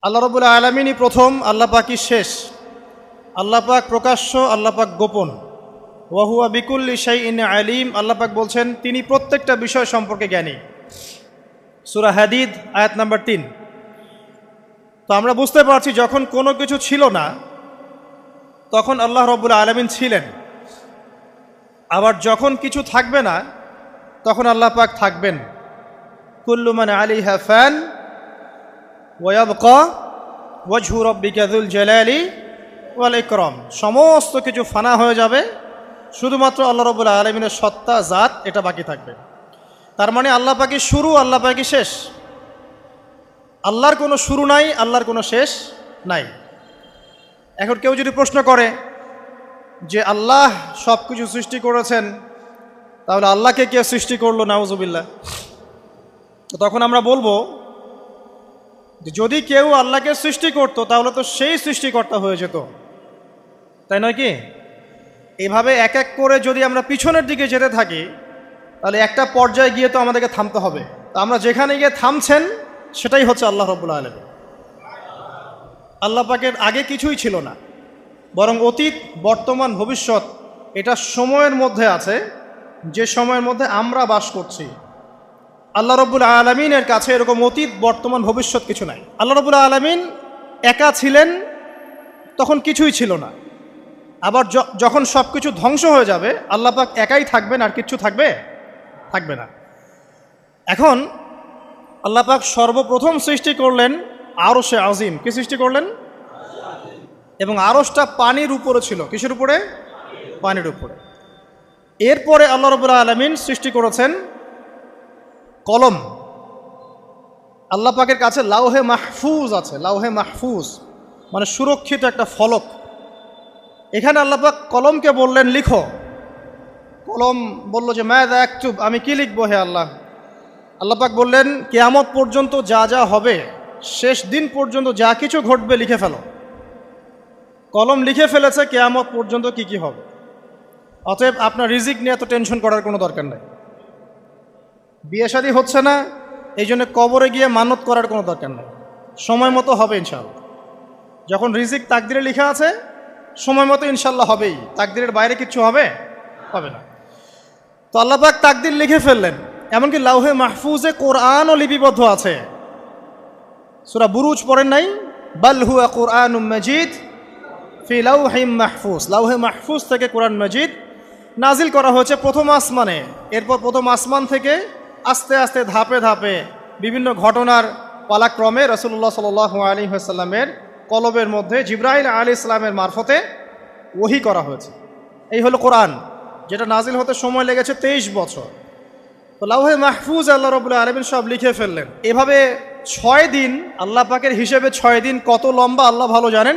আল্লাহ রাব্বুল আলামিনই প্রথম, আল্লাহ পাকই শেষ। আল্লাহ পাক প্রকাশ্য, আল্লাহ পাক গোপন। ওয়া হুয়া বিকুল্লি শাইইন আলিম। আল্লাহ পাক বলছেন তিনি প্রত্যেকটা বিষয় সম্পর্কে জ্ঞানী। সূরা হাদিদ আয়াত নাম্বার 3। তো আমরা বুঝতে পারছি যখন কোনো কিছু ছিল না তখন আল্লাহ রাব্বুল আলামিন ছিলেন, আবার যখন কিছু থাকবে না তখন আল্লাহ পাক থাকবেন। কুল্লু মান আলাইহা ফান ওয়া ইয়াবকা ওয়াজহু রাব্বিকা যুল জালালি ওয়াল ইকরাম। সমস্ত কিছু ফানা হয়ে যাবে, শুধুমাত্র আল্লাহ রাব্বুল আলামিনের সত্তা, জাত এটা বাকি থাকবে। তার মানে আল্লাহ পাকই শুরু, আল্লাহ পাকই শেষ। আল্লাহর কোনো শুরু নাই, আল্লাহর কোনো শেষ নাই। এখন কেউ যদি প্রশ্ন করে যে আল্লাহ সব কিছু সৃষ্টি করেছেন, তাহলে আল্লাহকে কে সৃষ্টি করলো? নাউজুবিল্লাহ। তো তখন আমরা বলবো যে যদি কেউ আল্লাহকে সৃষ্টি করতো তাহলে তো সেই সৃষ্টিকর্তা হয়ে যেত, তাই নয় কি? এইভাবে এক এক করে যদি আমরা পিছনের দিকে যেতে থাকি তাহলে একটা পর্যায়ে গিয়ে তো আমাদেরকে থামতে হবে। তো আমরা যেখানে গিয়ে থামছেন সেটাই হচ্ছে আল্লাহ রাব্বুল আলামিন। আল্লাহ পাকের আগে কিছুই ছিল না, বরং অতীত, বর্তমান, ভবিষ্যৎ এটা সময়ের মধ্যে আছে, যে সময়ের মধ্যে আমরা বাস করছি। আল্লাহ রাব্বুল আলামিনের কাছে এরকম অতীত, বর্তমান, ভবিষ্যৎ কিছু নাই। আল্লাহ রাব্বুল আলামিন একা ছিলেন, তখন কিছুই ছিল না। আবার যখন সব কিছু ধ্বংস হয়ে যাবে আল্লাহ পাক একাই থাকবেন, আর কিচ্ছু থাকবে না। এখন আল্লাহ পাক সর্বপ্রথম সৃষ্টি করলেন আরশে আজিম। কি সৃষ্টি করলেন? এবং আরশটা পানির উপরে ছিল। কিসের উপরে? পানির উপরে। এরপরে আল্লাহ রাব্বুল আলামিন সৃষ্টি করেছেন কলম। আল্লাহ পাকের কাছে লাউহে মাহফুজ আছে। লাউহে মাহফুজ মানে সুরক্ষিত একটা ফলক। এখানে আল্লাহ পাক কলমকে বললেন লিখো। কলম বলল যে মাযা আকতুব, আমি কি লিখবো হে আল্লাহ? আল্লাহ পাক বললেন কিয়ামত পর্যন্ত যা যা হবে, শেষ দিন পর্যন্ত যা কিছু ঘটবে লিখে ফেলো। কলম লিখে ফেলেছে কিয়ামত পর্যন্ত কি কি হবে। অতএব আপনার রিজিক নিয়ে এত টেনশন করার কোনো দরকার নেই। বিয়ে শাদী হচ্ছে না, এই জন্য কবরে গিয়ে মানত করার কোনো দরকার নেই। সময় মতো হবে ইনশাআল্লাহ। যখন রিজিক তাকদিরে লেখা আছে সময় মতো ইনশাল্লাহ হবেই। তাকদিরের বাইরে কিচ্ছু হবে না। তো আল্লাহ পাক তাকদির লিখে ফেললেন। এমনকি লাউহে মাহফুজে কোরআনও লিপিবদ্ধ আছে। সূরা বুরুজ পড়েন নাই? বাল হুয়া কুরআনুম মাজিদ ফি লাউহিম মাহফুজ। লাউহে মাহফুজ থেকে কোরআন মাজিদ নাজিল করা হয়েছে প্রথম আসমানে। এরপর প্রথম আসমান থেকে আস্তে আস্তে ধাপে ধাপে বিভিন্ন ঘটনার পালাক্রমে রাসূলুল্লাহ সাল্লাল্লাহু আলাইহি ওয়াসাল্লামের কলবের মধ্যে জিবরাইল আলাইহিস সালামের মারফতে ওহী করা হয়েছে। এই হলো কোরআন, যেটা নাজিল হতে সময় লেগেছে 23 বছর। তো লাউহে মাহফুজ আল্লাহ রাব্বুল আলামিন সব লিখে ফেললেন। এভাবে 6 দিন, আল্লাহ পাকের হিসেবে 6 দিন কত লম্বা আল্লাহ ভালো জানেন।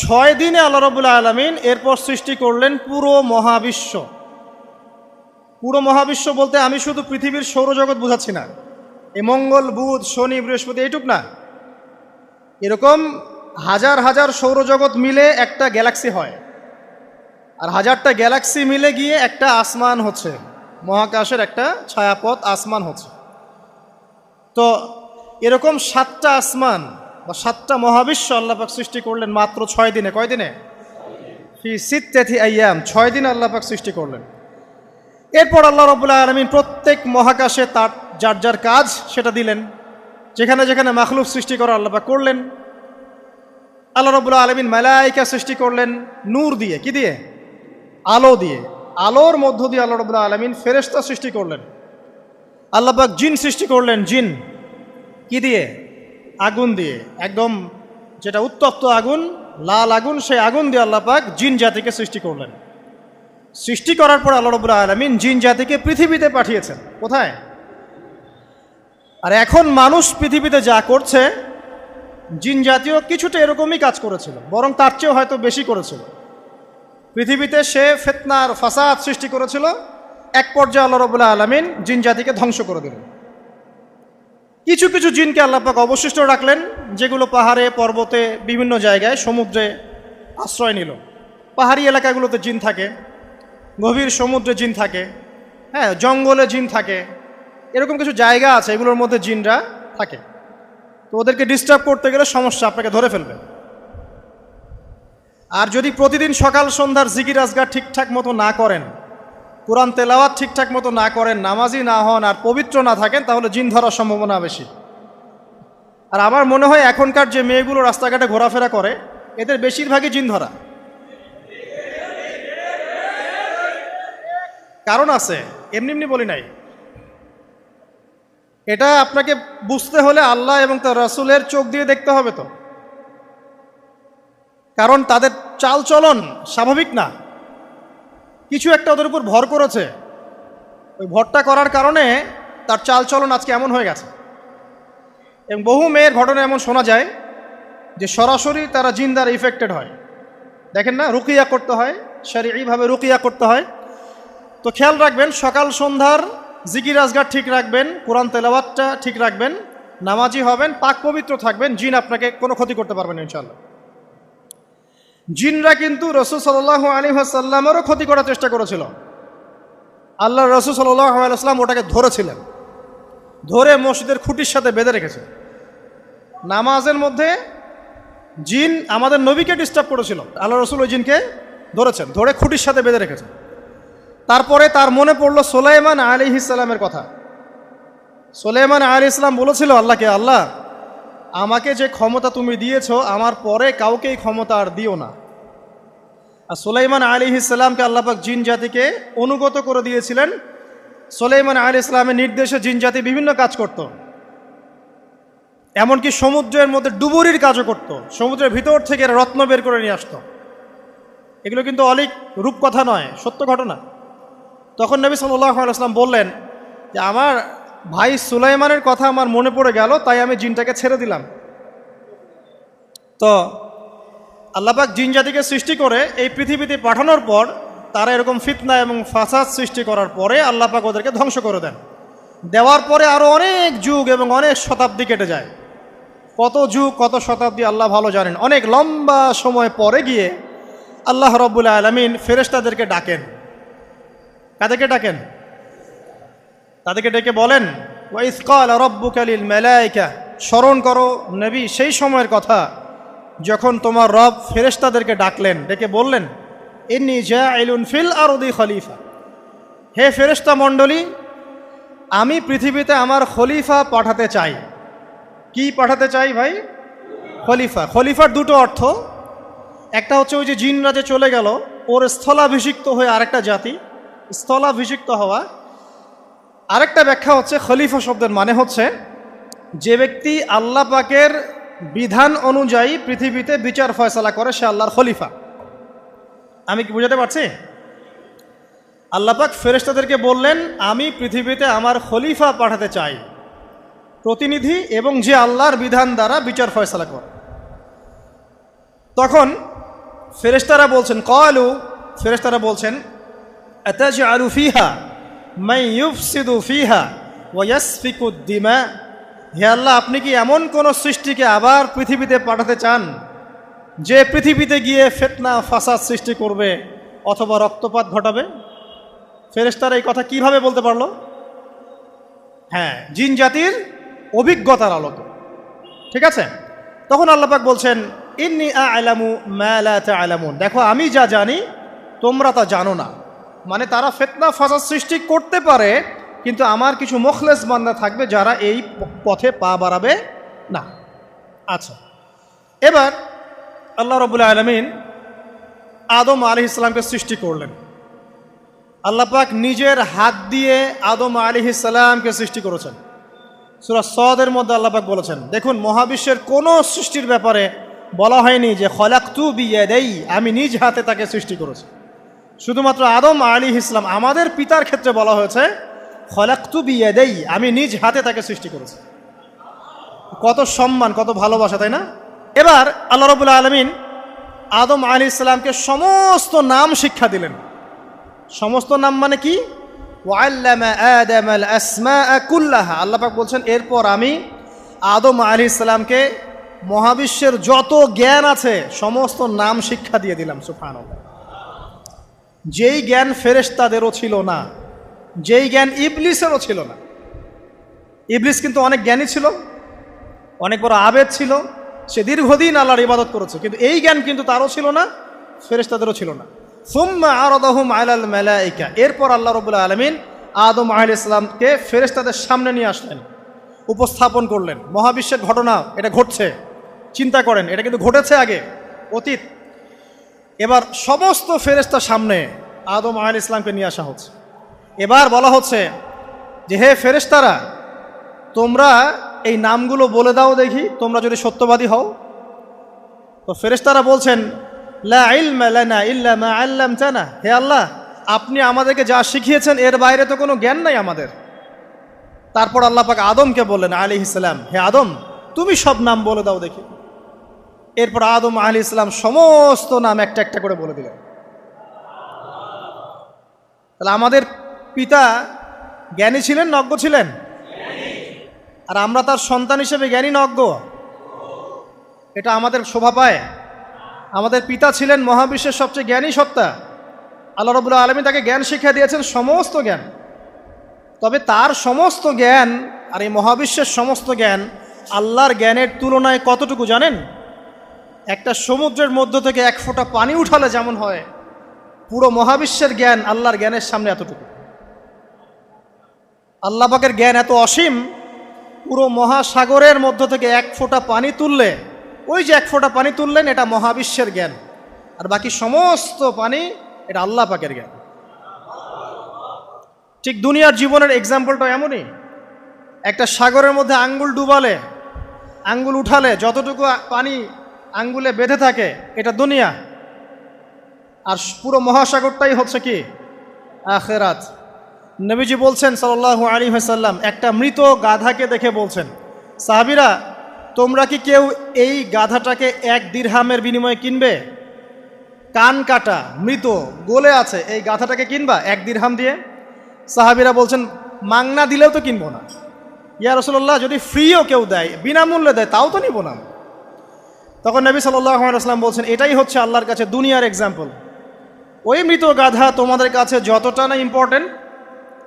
6 দিনে আল্লাহ রাব্বুল আলামিন এরপর সৃষ্টি করলেন পুরো মহাবিশ্ব। পুরো মহাবিশ্ব বলতে আমি শুধু পৃথিবীর সৌরজগৎ বোঝাচ্ছি না। এই মঙ্গল, বুধ, শনি, বৃহস্পতি এইটুক না, এরকম হাজার হাজার সৌরজগৎ মিলে একটা গ্যালাক্সি হয়, আর হাজারটা গ্যালাক্সি মিলে গিয়ে একটা আসমান হচ্ছে, মহাকাশের একটা ছায়াপথ আসমান হচ্ছে। তো এরকম 7টা আসমান বা 7টা মহাবিশ্ব আল্লাহ পাক সৃষ্টি করলেন মাত্র 6 দিনে। কয় দিনে? ফি সিত্তাতি আইয়াম। 6 দিন আল্লাহ পাক সৃষ্টি করলেন। এরপর আল্লাহ রাব্বুল আলামিন প্রত্যেক মহাকাশে তার যার যার কাজ সেটা দিলেন। যেখানে যেখানে মাখলুক সৃষ্টি করা আল্লাহ পাক করলেন। আল্লাহ রাব্বুল আলামিন মালায়েকা সৃষ্টি করলেন নূর দিয়ে। কি দিয়ে? আলো দিয়ে। আলোর মধ্য দিয়ে আল্লাহ রাব্বুল আলামিন ফেরেশতা সৃষ্টি করলেন। আল্লাহ পাক জিন সৃষ্টি করলেন। জিন কি দিয়ে? আগুন দিয়ে। একদম যেটা উত্তপ্ত আগুন, লাল আগুন, সেই আগুন দিয়ে আল্লাহ পাক জিন জাতিকে সৃষ্টি করলেন। সৃষ্টি করার পর আল্লাহ রাব্বুল আলামিন জিন জাতিকে পৃথিবীতে পাঠিয়েছেন। কোথায়? আর এখন মানুষ পৃথিবীতে যা করছে, জিন জাতীয় কিছুটা এরকমই কাজ করেছিল, বরং তার চেয়েও হয়তো বেশি করেছিল। পৃথিবীতে সে ফিতনার ফাসাদ সৃষ্টি করেছিল। এক পর্যায়ে আল্লাহ রাব্বুল আলামিন জিন জাতিকে ধ্বংস করে দিলেন। কিছু কিছু জিনকে আল্লাহ পাক অবশিষ্ট রাখলেন, যেগুলো পাহাড়ে, পর্বতে, বিভিন্ন জায়গায়, সমুদ্রে আশ্রয় নিল। পাহাড়ি এলাকাগুলোতে জিন থাকে, গভীর সমুদ্রে জিন থাকে, হ্যাঁ, জঙ্গলে জিন থাকে। এরকম কিছু জায়গা আছে, এগুলোর মধ্যে জিনরা থাকে। তো ওদেরকে ডিস্টার্ব করতে গেলে সমস্যা, আপনাকে ধরে ফেলবে। আর যদি প্রতিদিন সকাল সন্ধ্যার জিকির আজগার ঠিকঠাক মতো না করেন, কোরআন তেলাওয়াত ঠিকঠাক মতো না করেন, নামাজি না হন আর পবিত্র না থাকেন, তাহলে জিন ধরার সম্ভাবনা বেশি। আর আমার মনে হয় এখনকার যে মেয়েগুলো রাস্তাঘাটে ঘোরাফেরা করে, এদের বেশিরভাগই জিন ধরা। কারণ আছে, এমনি এমনি বলি নাই। এটা আপনাকে বুঝতে হলে আল্লাহ এবং তার রাসূলের চোখ দিয়ে দেখতে হবে তো। কারণ তাদের চাল চলন স্বাভাবিক না, কিছু একটা ওদের উপর ভর করেছে। ওই ভরটা করার কারণে তার চাল চলন আজকে এমন হয়ে গেছে। এবং বহু মেয়ের ঘটনা এমন শোনা যায় যে সরাসরি তারা জিন দ্বারা ইফেক্টেড হয়। দেখেন না, রুকিয়া করতে হয়, শরীয়ীভাবে রুকিয়া করতে হয়। তো খেয়াল রাখবেন, সকাল সন্ধ্যার জিকির আজগার ঠিক রাখবেন, কোরআন তেলাওয়াতটা ঠিক রাখবেন, নামাজি হবেন, পাক পবিত্র থাকবেন, জিন আপনাকে কোনো ক্ষতি করতে পারবেন না ইনশাআল্লাহ। জিনরা কিন্তু রাসূল সাল্লাল্লাহু আলাইহি ওয়াসাল্লামেরও ক্ষতি করার চেষ্টা করেছিল। আল্লাহ রাসূল সাল্লাল্লাহু আলাইহি ওয়াসাল্লাম ওটাকে ধরেছিলেন, ধরে মসজিদের খুঁটির সাথে বেঁধে রেখেছে। নামাজের মধ্যে জিন আমাদের নবীকে ডিস্টার্ব করেছিল, আল্লাহ রাসূল ওই জিনকে ধরেছেন, ধরে খুঁটির সাথে বেঁধে রেখেছেন। তারপরে তার মনে পড়ল সুলাইমান আলাইহিস সালামের কথা। সুলাইমান আলাইহিস সালাম বলেছিল আল্লাহকে, আল্লাহ আমাকে যে ক্ষমতা তুমি দিয়েছো, আমার পরে কাউকে এই ক্ষমতা আর দিও না। আর সুলাইমান আলাইহিস সালামকে আল্লাহ পাক জিন জাতিকে অনুগত করে দিয়েছিলেন। সুলাইমান আলাইহিস সালামের নির্দেশে জিন জাতি বিভিন্ন কাজ করত, এমনকি সমুদ্রের মধ্যে ডুবুরির কাজও করত, সমুদ্রের ভিতর থেকে রত্ন বের করে নিয়ে আসতো। এগুলো কিন্তু অলিক রূপকথা নয়, সত্য ঘটনা। তখন নবী সাল্লাল্লাহু আলাইহি ওয়াসাল্লাম বললেন যে আমার ভাই সুলাইমানের কথা আমার মনে পড়ে গেল, তাই আমি জিনটাকে ছেড়ে দিলাম। তো আল্লাহ পাক জিন জাতিকে সৃষ্টি করে এই পৃথিবীতে পাঠানোর পর তারা এরকম ফিতনা এবং ফাসাদ সৃষ্টি করার পরে আল্লাহ পাক ওদেরকে ধ্বংস করে দেন। দেওয়ার পরে আরও অনেক যুগ এবং অনেক শতাব্দী কেটে যায়। কত যুগ কত শতাব্দী আল্লাহ ভালো জানেন। অনেক লম্বা সময় পরে গিয়ে আল্লাহ রাব্বুল আলামিন ফেরেশতাদেরকে ডাকেন। কাদেরকে ডাকেন? তাদেরকে ডেকে বলেন, ওয়া ইয ক্বালা রাব্বুকা লিল মালায়েকা, স্মরণ করো নবী সেই সময়ের কথা যখন তোমার রব ফেরেশতাদেরকে ডাকলেন, ডেকে বললেন, ইন্নী জাইলুন ফিল আরদি খলিফা, হে ফেরেশতা মণ্ডলী, আমি পৃথিবীতে আমার খলিফা পাঠাতে চাই। কি পাঠাতে চাই ভাই? খলিফা। খলিফার দুটো অর্থ, একটা হচ্ছে ওই যে জিনরা যে চলে গেল, ওর স্থলাভিষিক্ত হয়ে আরেকটা জাতি, স্থলাভিষিক্ত হওয়া। আরেকটা ব্যাখ্যা হচ্ছে খলিফা শব্দের মানে হচ্ছে যে ব্যক্তি আল্লাহ পাকের বিধান অনুযায়ী পৃথিবীতে বিচার ফয়সালা করে, সে আল্লাহর খলিফা। আমি কি বুঝাতে পারছি? আল্লাহ পাক ফেরেশতাদেরকে বললেন, আমি পৃথিবীতে আমার খলিফা পাঠাতে চাই, প্রতিনিধি, এবং যে আল্লাহর বিধান দ্বারা বিচার ফয়সালা করে। তখন ফেরেশতারা বলছেন, ক্বালু, ফেরেশতারা বলছেন, আতাজআলু ফিহা মান ইউফসিদু ফিহা ওয়া ইয়াসফিকুদ দিমা, হে আল্লাহ, আপনি কি এমন কোন সৃষ্টিকে আবার পৃথিবীতে পাঠাতে চান যে পৃথিবীতে গিয়ে ফিতনা ফাসাদ সৃষ্টি করবে অথবা রক্তপাত ঘটাবে? ফেরেশতারা এই কথা কিভাবে বলতে পারলো? হ্যাঁ, জিন জাতির অভিজ্ঞতার আলোকে। ঠিক আছে? তখন আল্লাহ পাক বলছেন, ইন্নী আ'লামু মা লা তা'লামুন, দেখো আমি যা জানি তোমরা তা জানো না। মানে তারা ফিতনা ফাসাদ সৃষ্টি করতে পারে, কিন্তু আমার কিছু মুখলেস বান্দা থাকবে যারা এই পথে পা বাড়াবে না। আচ্ছা, এবার আল্লাহ রাব্বুল আলামিন আদম আলাইহিস সালামকে সৃষ্টি করলেন। আল্লাহ পাক নিজের হাত দিয়ে আদম আলাইহিস সালামকে সৃষ্টি করেছেন। সূরা সদের মধ্যে আল্লাহ পাক বলেছেন, দেখুন মহাবিশ্বের কোনো সৃষ্টির ব্যাপারে বলা হয়নি যে খলাকতু বিয়াদাই, আমি নিজ হাতে তাকে সৃষ্টি করেছি। শুধুমাত্র আদম আলাইহিস সালাম, আমাদের পিতার ক্ষেত্রে বলা হয়েছে খলাকতু বিয়াদাই, আমি নিজ হাতে তাকে সৃষ্টি করেছি। কত সম্মান, কত ভালোবাসা, তাই না? এবার আল্লাহ রাব্বুল আলামিন আদম আলাইহিস সালামকে সমস্ত নাম শিক্ষা দিলেন। সমস্ত নাম মানে কি? ওয়াল্লামা আদামাল আসমাআ কুল্লাহা, আল্লাহ পাক বলছেন এরপর আমি আদম আলাইহিস সালামকে মহাবিশ্বের যত জ্ঞান আছে সমস্ত নাম শিক্ষা দিয়ে দিলাম। সুবহানাল্লাহ। যেই জ্ঞান ফেরেশতাদেরও ছিল না, যেই জ্ঞান ইবলিসেরও ছিল না। ইবলিস কিন্তু অনেক জ্ঞানী ছিল, অনেক বড় আবেদ ছিল, সে দীর্ঘদিন আল্লাহর ইবাদত করেছে, কিন্তু এই জ্ঞান কিন্তু তারও ছিল না, ফেরেশতাদেরও ছিল না। সুম্মা আরাদাহুম আলাল মালাইকা, এরপর আল্লাহ রাব্বুল আলামিন আদম আলাইহিস সালামকে ফেরেশতাদের সামনে নিয়ে আসলেন, উপস্থাপন করলেন। মহাবিশ্বের ঘটনা, এটা ঘটছে, চিন্তা করেন, এটা কিন্তু ঘটেছে আগে, অতীত। এবার সমস্ত ফেরেশতার সামনে আদম আলাইহিস সালামকে নিয়ে আসা হচ্ছে। এবার বলা হচ্ছে যে, হে ফেরেশতারা, তোমরা এই নামগুলো বলে দাও দেখি, তোমরা যদি সত্যবাদী হও। তো ফেরেশতারা বলছেন, লা ইলমা লানা ইল্লা মা আল্লামতানা, হে আল্লাহ, আপনি আমাদেরকে যা শিখিয়েছেন এর বাইরে তো কোনো জ্ঞান নাই আমাদের। তারপর আল্লাহ পাক আদমকে বললেন আলাইহিস সালাম, হে আদম, তুমি সব নাম বলে দাও দেখি। এরপর আদম আলাইহিস সালাম সমস্ত নাম একটা একটা করে বলে দিলেন। তাহলে আমাদের পিতা জ্ঞানী ছিলেন, নজ্ঞ ছিলেন? আর আমরা তার সন্তান হিসেবে জ্ঞানী না অজ্ঞ? এটা আমাদের শোভা পায়? আমাদের পিতা ছিলেন মহাবিশ্বের সবচেয়ে জ্ঞানী সত্তা, আল্লাহ রাব্বুল আলামিন তাকে জ্ঞান শিক্ষা দিয়েছেন, সমস্ত জ্ঞান। তবে তার সমস্ত জ্ঞান আর এই মহাবিশ্বের সমস্ত জ্ঞান আল্লাহর জ্ঞানের তুলনায় কতটুকু জানেন? একটা সমুদ্রের মধ্য থেকে এক ফোঁটা পানি উঠালে যেমন হয়, পুরো মহাবিশ্বের জ্ঞান আল্লাহর জ্ঞানের সামনে এতটুকু। আল্লাহ পাকের জ্ঞান এত অসীম, পুরো মহাসাগরের মধ্য থেকে এক ফোঁটা পানি তুললে, ওই যে এক ফোঁটা পানি তুললেন, এটা মহাবিশ্বের জ্ঞান, আর বাকি সমস্ত পানি এটা আল্লাহ পাকের জ্ঞান। ঠিক দুনিয়ার জীবনের এক্সাম্পলটা এমনই। একটা সাগরের মধ্যে আঙ্গুল ডুবালে, আঙ্গুল উঠালে যতটুকু পানি আঙ্গুলে বেঁধে থাকে, এটা দুনিয়া। আর পুরো মহাসাগরটাই হচ্ছে কি? আখিরাত। নবীজি বলছেন সাল্লাল্লাহু আলাইহি ওয়াসাল্লাম, একটা মৃত গাধাকে দেখে বলছেন, সাহাবীরা, তোমরা কি কেউ এই গাধাটাকে 1 দিরহামের বিনিময়ে কিনবে? কান কাটা, মৃত, গলে আছে, এই গাধাটাকে কিনবা 1 দিরহাম দিয়ে? সাহাবীরা বলছেন, মাংনা দিলেও তো কিনবো না। ইয়া রাসূলুল্লাহ, যদি ফ্রিও কেউ দেয়, বিনামূল্যে দেয়, তাও তো নিব না। তখন নবী সাল্লাল্লাহু আলাইহি ওয়াসাল্লাম বলছেন, এটাই হচ্ছে আল্লাহর কাছে দুনিয়ার এক্সাম্পল। ওই মৃত গাধা তোমাদের কাছে যতটা না ইম্পর্টেন্ট,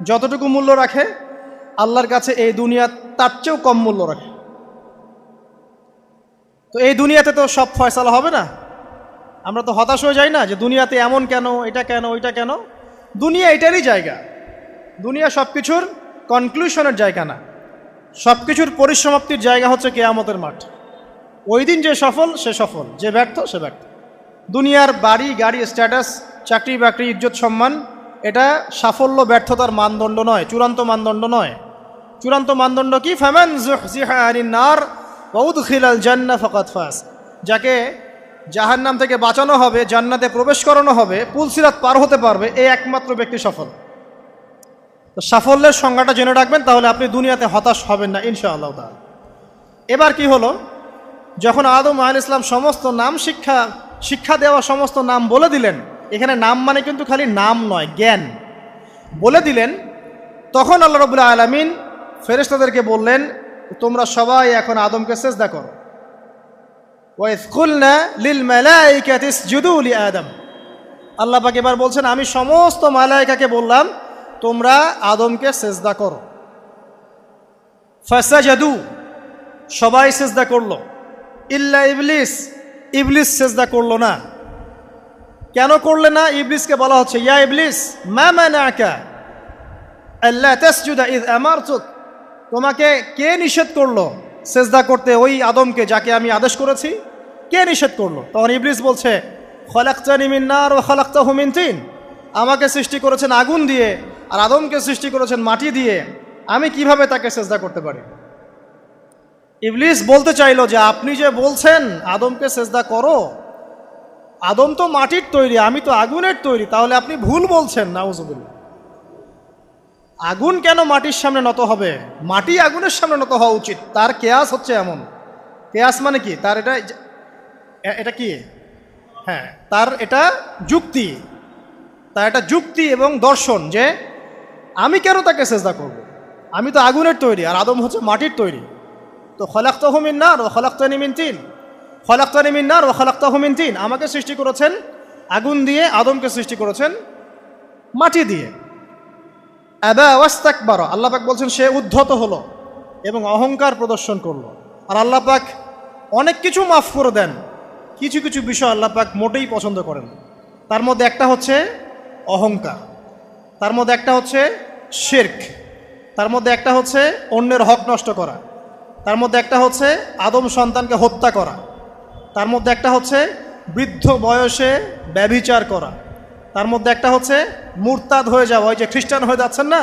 যতটুকু মূল্য রাখে, আল্লাহর কাছে এই দুনিয়া তার চেয়েও কম মূল্য রাখে। তো এই দুনিয়াতে তো সব ফয়সালা হবে না। আমরা তো হতাশ হয়ে যাই না যে দুনিয়াতে এমন কেন, এটা কেন, ওইটা কেন। দুনিয়া এটারই জায়গা, দুনিয়া সব কিছুর কনক্লুশনের জায়গা না, সব কিছুর পরিসমাপ্তির জায়গা হচ্ছে কিয়ামতের মাঠ। ওই দিন যে সফল সে সফল, যে ব্যর্থ সে ব্যর্থ। দুনিয়ার বাড়ি গাড়ি, স্ট্যাটাস, চাকরি বাকরি, ইজ্জত সম্মান, এটা সাফল্য ব্যর্থতার মানদণ্ড নয়, চূড়ান্ত মানদণ্ড নয়। চূড়ান্ত মানদণ্ড কি? ফামান যুহজিহা আনিন নার ওয়া উদখিলাল জান্নাহ ফাকাদ ফাজ, যাকে জাহান্নাম থেকে বাঁচানো হবে, জান্নাতে প্রবেশ করানো হবে, পুলসিরাত পার হতে পারবে, এই একমাত্র ব্যক্তি সফল। তো সাফল্যের সংজ্ঞাটা জেনে রাখবেন, তাহলে আপনি দুনিয়াতে হতাশ হবেন না ইনশাআল্লাহ তাআলা। এবার কি হলো, যখন আদম আলাইহিস সালাম সমস্ত নাম শিক্ষা দেওয়া সমস্ত নাম বলে দিলেন, এখানে নাম মানে কিন্তু খালি নাম নয়, জ্ঞান বলে দিলেন, তখন আল্লাহ রাব্বুল আলামিন ফেরেশতাদেরকে বললেন, তোমরা সবাই এখন আদমকে সিজদা করো। ওয়া ইয কুলনা লিল মালাইকাতি ইসজুদু লি আদম, আল্লাহ পাক এবার বলছেন, আমি সমস্ত মালায়েকাকে বললাম তোমরা আদমকে সিজদা করো। ফাসাজাদু, সবাই সিজদা করলো, ইল্লা ইবলিস, ইবলিস সিজদা করলো না। কেন করলে না? ইবলিসকে বলা হচ্ছে, ইয়া ইবলিস মা মানাকা আল্লা তাসজুদা ইয আমারতুক, তোমাকে কে নিষেধ করলো সিজদা করতে ওই আদমকে যাকে আমি আদেশ করেছি? কে নিষেধ করলো? তখন ইবলিস বলছে, খলাকতানি মিন নার ওয়া খলাকতাহু মিন তিন, আমাকে সৃষ্টি করেছেন আগুন দিয়ে আর আদমকে সৃষ্টি করেছেন মাটি দিয়ে, আমি কিভাবে তাকে সিজদা করতে পারি? ইবলিস বলতে চাইলো যে আপনি যে বলছেন আদমকে সিজদা করো, আদম তো মাটির তৈরি, আমি তো আগুনের তৈরি, তাহলে আপনি ভুল বলছেন। নাউজুবিল্লাহ। আগুন কেন মাটির সামনে নত হবে? মাটি আগুনের সামনে নত হওয়া উচিত। তার কেয়াস হচ্ছে এমন, কেয়াস মানে কি? তার এটা কি? হ্যাঁ, তার এটা যুক্তি, তার এটা যুক্তি এবং দর্শন যে আমি কেন তাকে সিজদা করব? আমি তো আগুনের তৈরি আর আদম হচ্ছে মাটির তৈরি। তো খলাকতাহু মিন নার ওয়া খলাকতানি মিন তিন, খলাকতানি মিন নার ওয়া খলাকতাহু মিন তিন, আমাকে সৃষ্টি করেছেন আগুন দিয়ে, আদমকে সৃষ্টি করেছেন মাটি দিয়ে। আবা ওয়াস্তাকবারা, আল্লাহ পাক বলছেন সে উদ্ধত হলো এবং অহংকার প্রদর্শন করলো। আর আল্লাহ পাক অনেক কিছু মাফ করে দেন, কিছু কিছু বিষয় আল্লাহ পাক মোটেই পছন্দ করেন। তার মধ্যে একটা হচ্ছে অহংকার, তার মধ্যে একটা হচ্ছে শিরক, তার মধ্যে একটা হচ্ছে অন্যের হক নষ্ট করা, তার মধ্যে একটা হচ্ছে আদম সন্তানকে হত্যা করা, তার মধ্যে একটা হচ্ছে বৃদ্ধ বয়সে ব্যভিচার করা, তার মধ্যে একটা হচ্ছে মুরতাদ হয়ে যাওয়া। ওই যে খ্রিস্টান হয়ে যাচ্ছেন না,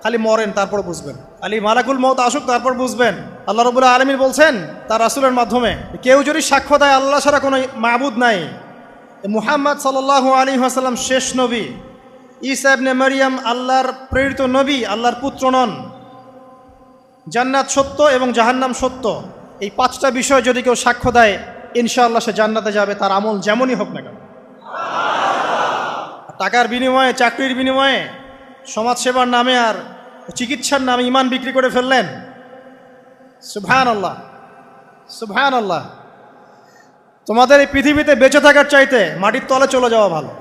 খালি মরেন তারপর বুঝবেন, খালি মালাকুল মউত আসুক তারপর বুঝবেন। আল্লাহ রাব্বুল আলামিন বলছেন তার রাসূলের মাধ্যমে, কেউ যদি সাক্ষ্য দেয় আল্লাহ ছাড়া কোনো মাবুদ নাই, মুহাম্মদ সাল্লাল্লাহু আলাইহি ওয়াসাল্লাম শেষ নবী, ঈসা ইবনে মারইয়াম আল্লাহর প্রেরিত নবী, আল্লাহর পুত্র নন, জান্নাত সত্য এবং জাহান্নাম সত্য, এই পাঁচটা বিষয় যদি কেউ সাক্ষ্য দেয় ইনশাআল্লাহ সে জান্নাতে যাবে, তার আমল যেমনই হোক না কেন। টাকার বিনিময়ে, চাকরির বিনিময়ে, সমাজসেবার নামে আর চিকিৎসার নামে ইমান বিক্রি করে ফেললেন, সুবহানাল্লাহ সুবহানাল্লাহ। তোমাদের এই পৃথিবীতে বেঁচে থাকার চাইতে মাটির তলে চলে যাওয়া ভালো।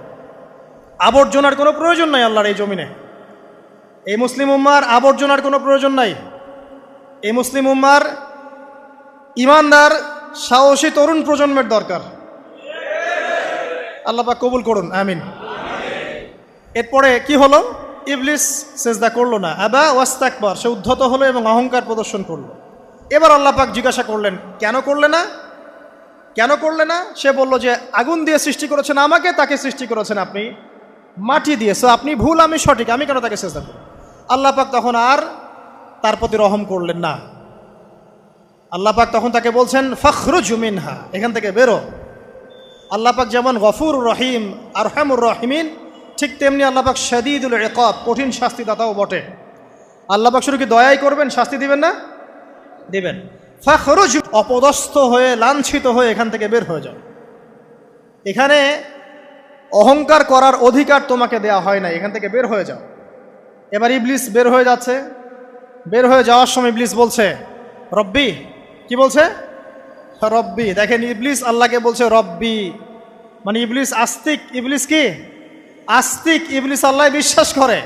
আবর্জনার কোনো প্রয়োজন নাই আল্লাহর এই জমিনে। এই মুসলিম উম্মার আবর্জনার কোনো প্রয়োজন নাই। এই মুসলিম উম্মার ইমানদার সাহসী তরুণ প্রজন্মের দরকার। আল্লাহ পাক কবুল করুন, আমিন। এরপরে কি হলো? ইবলিস সেজদা করলো না, আবা ওয়াস্তাকবার, সে উদ্ধত হলো এবং অহংকার প্রদর্শন করলো। এবার আল্লাহ পাক জিজ্ঞাসা করলেন, কেন করলে না, কেন করলে না? সে বলল যে আগুন দিয়ে সৃষ্টি করেছেন আমাকে, তাকে সৃষ্টি করেছেন আপনি মাটি দিয়ে, সো আপনি ভুল আমি সঠিক, আমি কেন তাকে সেজদা করব? আল্লাহ পাক তখন আর তার প্রতি রহম করলেন না। আল্লাহ পাক তখন তাকে বলছেন ফখরুজ মিনহা, এখান থেকে বেরো। আল্লাহ পাক যেমন গফুর রহিম আরহামুর রহিমিন, ঠিক তেমনি আল্লাহ পাক শাদীদুল ইকাব, কঠিন শাস্তিদাতাও বটে। আল্লাহ পাক শুধু কি দয়াই করবেন, শাস্তি দিবেন না? দিবেন। ফখরুজ, অপদস্থ হয়ে লাঞ্ছিত হয়ে এখান থেকে বের হয়ে যাও। এখানে অহংকার করার অধিকার তোমাকে দেয়া হয় না, এখান থেকে বের হয়ে যাও। এবার ইবলিস বের হয়ে যাচ্ছে। বের হয়ে যাওয়ার সময় ইবলিস বলছে রব্বি, কি বলছে? রব্বি। দেখেন ইবলিস আল্লাহকে বলছে রব্বি, মানে ইবলিস আস্তিক। ইবলিস কি আস্তিক? ইবলিস আল্লাহ বিশ্বাস করে।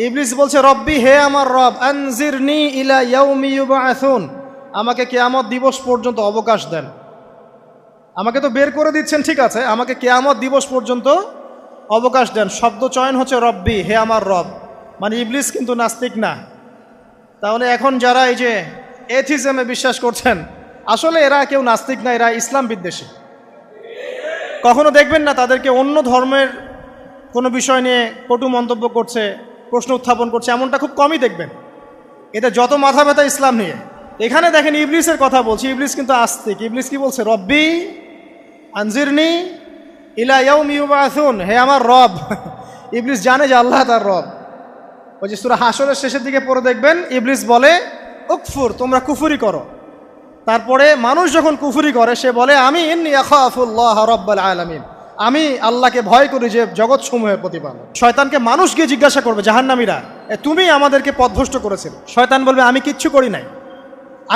ইবলিস বলছে রব্বি, হে আমার রব, আনজিরনি ইলা ইয়াউমি ইউবআসুন, আমাকে কিয়ামত দিবস পর্যন্ত অবকাশ দেন। আমাকে তো বের করে দিচ্ছেন, ঠিক আছে, আমাকে কিয়ামত দিবস পর্যন্ত অবকাশ দেন। শব্দ চয়ন হচ্ছে রব্বি, হে আমার রব, মানে ইবলিস কিন্তু নাস্তিক না। তাহলে এখন যারা এই যে এথিজমে বিশ্বাস করছেন, আসলে এরা কেউ নাস্তিক না, এরা ইসলাম বিদ্বেষী। কখনো দেখবেন না তাদেরকে অন্য ধর্মের কোনো বিষয় নিয়ে কটু মন্তব্য করছে, প্রশ্ন উত্থাপন করছে, এমনটা খুব কমই দেখবেন। এতে যত মাথা ব্যথা ইসলাম নিয়ে। এখানে দেখেন ইবলিসের কথা বলছি, ইবলিস কিন্তু আস্তিক। ইবলিস কি বলছে? রব্বি আনজিরনি ইলা ইয়াউমি ইউবআসুন, হে আমার রব। ইবলিস জানে যে আল্লাহ তার রব। ওই যে সূরা হাশরের শেষের দিকে পড়ে দেখবেন ইবলিস বলে উকফুর, তোমরা কুফরি করো। তারপরে মানুষ যখন কুফরি করে সে বলে আমি ইন্নী আখাফুল্লাহ রাব্বাল আলামিন, আমি আল্লাহকে ভয় করি যে জগৎ সমূহের প্রতিপালক। শয়তানকে মানুষ গিয়ে জিজ্ঞাসা করবে, জাহান্নামীরা, তুমি আমাদেরকে পথভ্রষ্ট করেছিলে। শয়তান বলবে আমি কিচ্ছু করি নাই,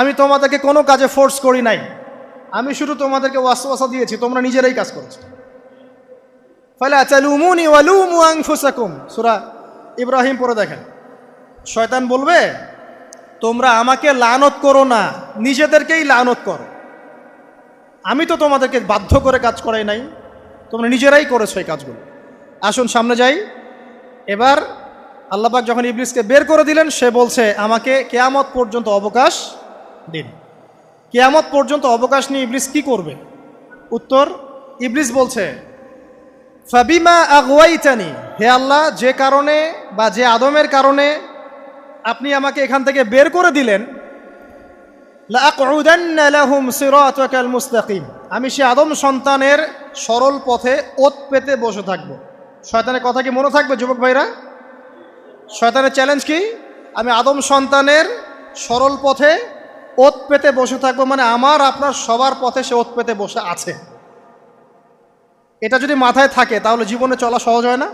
আমি তোমাদেরকে কোনো কাজে ফোর্স করি নাই, আমি শুধু তোমাদেরকে ওয়াসওয়াসা দিয়েছি, তোমরা নিজেরাই কাজ করেছো। ফালা তালুমুনি ওয়ালুমু আনফুসাকুম, সূরা ইব্রাহিম পড়ে দেখেন। শয়তান বলবে তোমরা আমাকে লানত করো না, নিজেদেরকেই লানত করো, আমি তো তোমাদেরকে বাধ্য করে কাজ করাই নাই, তোমরা নিজেরাই করেছো এই কাজগুলো। আসুন সামনে যাই। এবার আল্লাহ পাক যখন ইবলিসকে বের করে দিলেন, সে বলছে আমাকে কিয়ামত পর্যন্ত অবকাশ দিন। কিয়ামত পর্যন্ত অবকাশ নিয়ে ইবলিস কি করবে? উত্তর, ইবলিস বলছে ফাবিমা আগওয়াইতানি, হে আল্লাহ, যে কারণে বা যে আদমের কারণে আপনি আমাকে এখান থেকে বের করে দিলেন, লাআকউদান্না লাহুম সিরাতাকাল মুস্তাকিম, আমি সে আদম সন্তানের সরল পথে ওত পেতে বসে থাকব। শয়তানের কথা কি মনে থাকবে যুবক ভাইরা? শয়তানের চ্যালেঞ্জ কি? আমি আদম সন্তানের সরল পথে ওত পেতে বসে থাকবো, মানে আমার আপনার সবার পথে সে ওত পেতে বসে আছে। এটা যদি মাথায় থাকে তাহলে জীবনে চলা সহজ হয় না?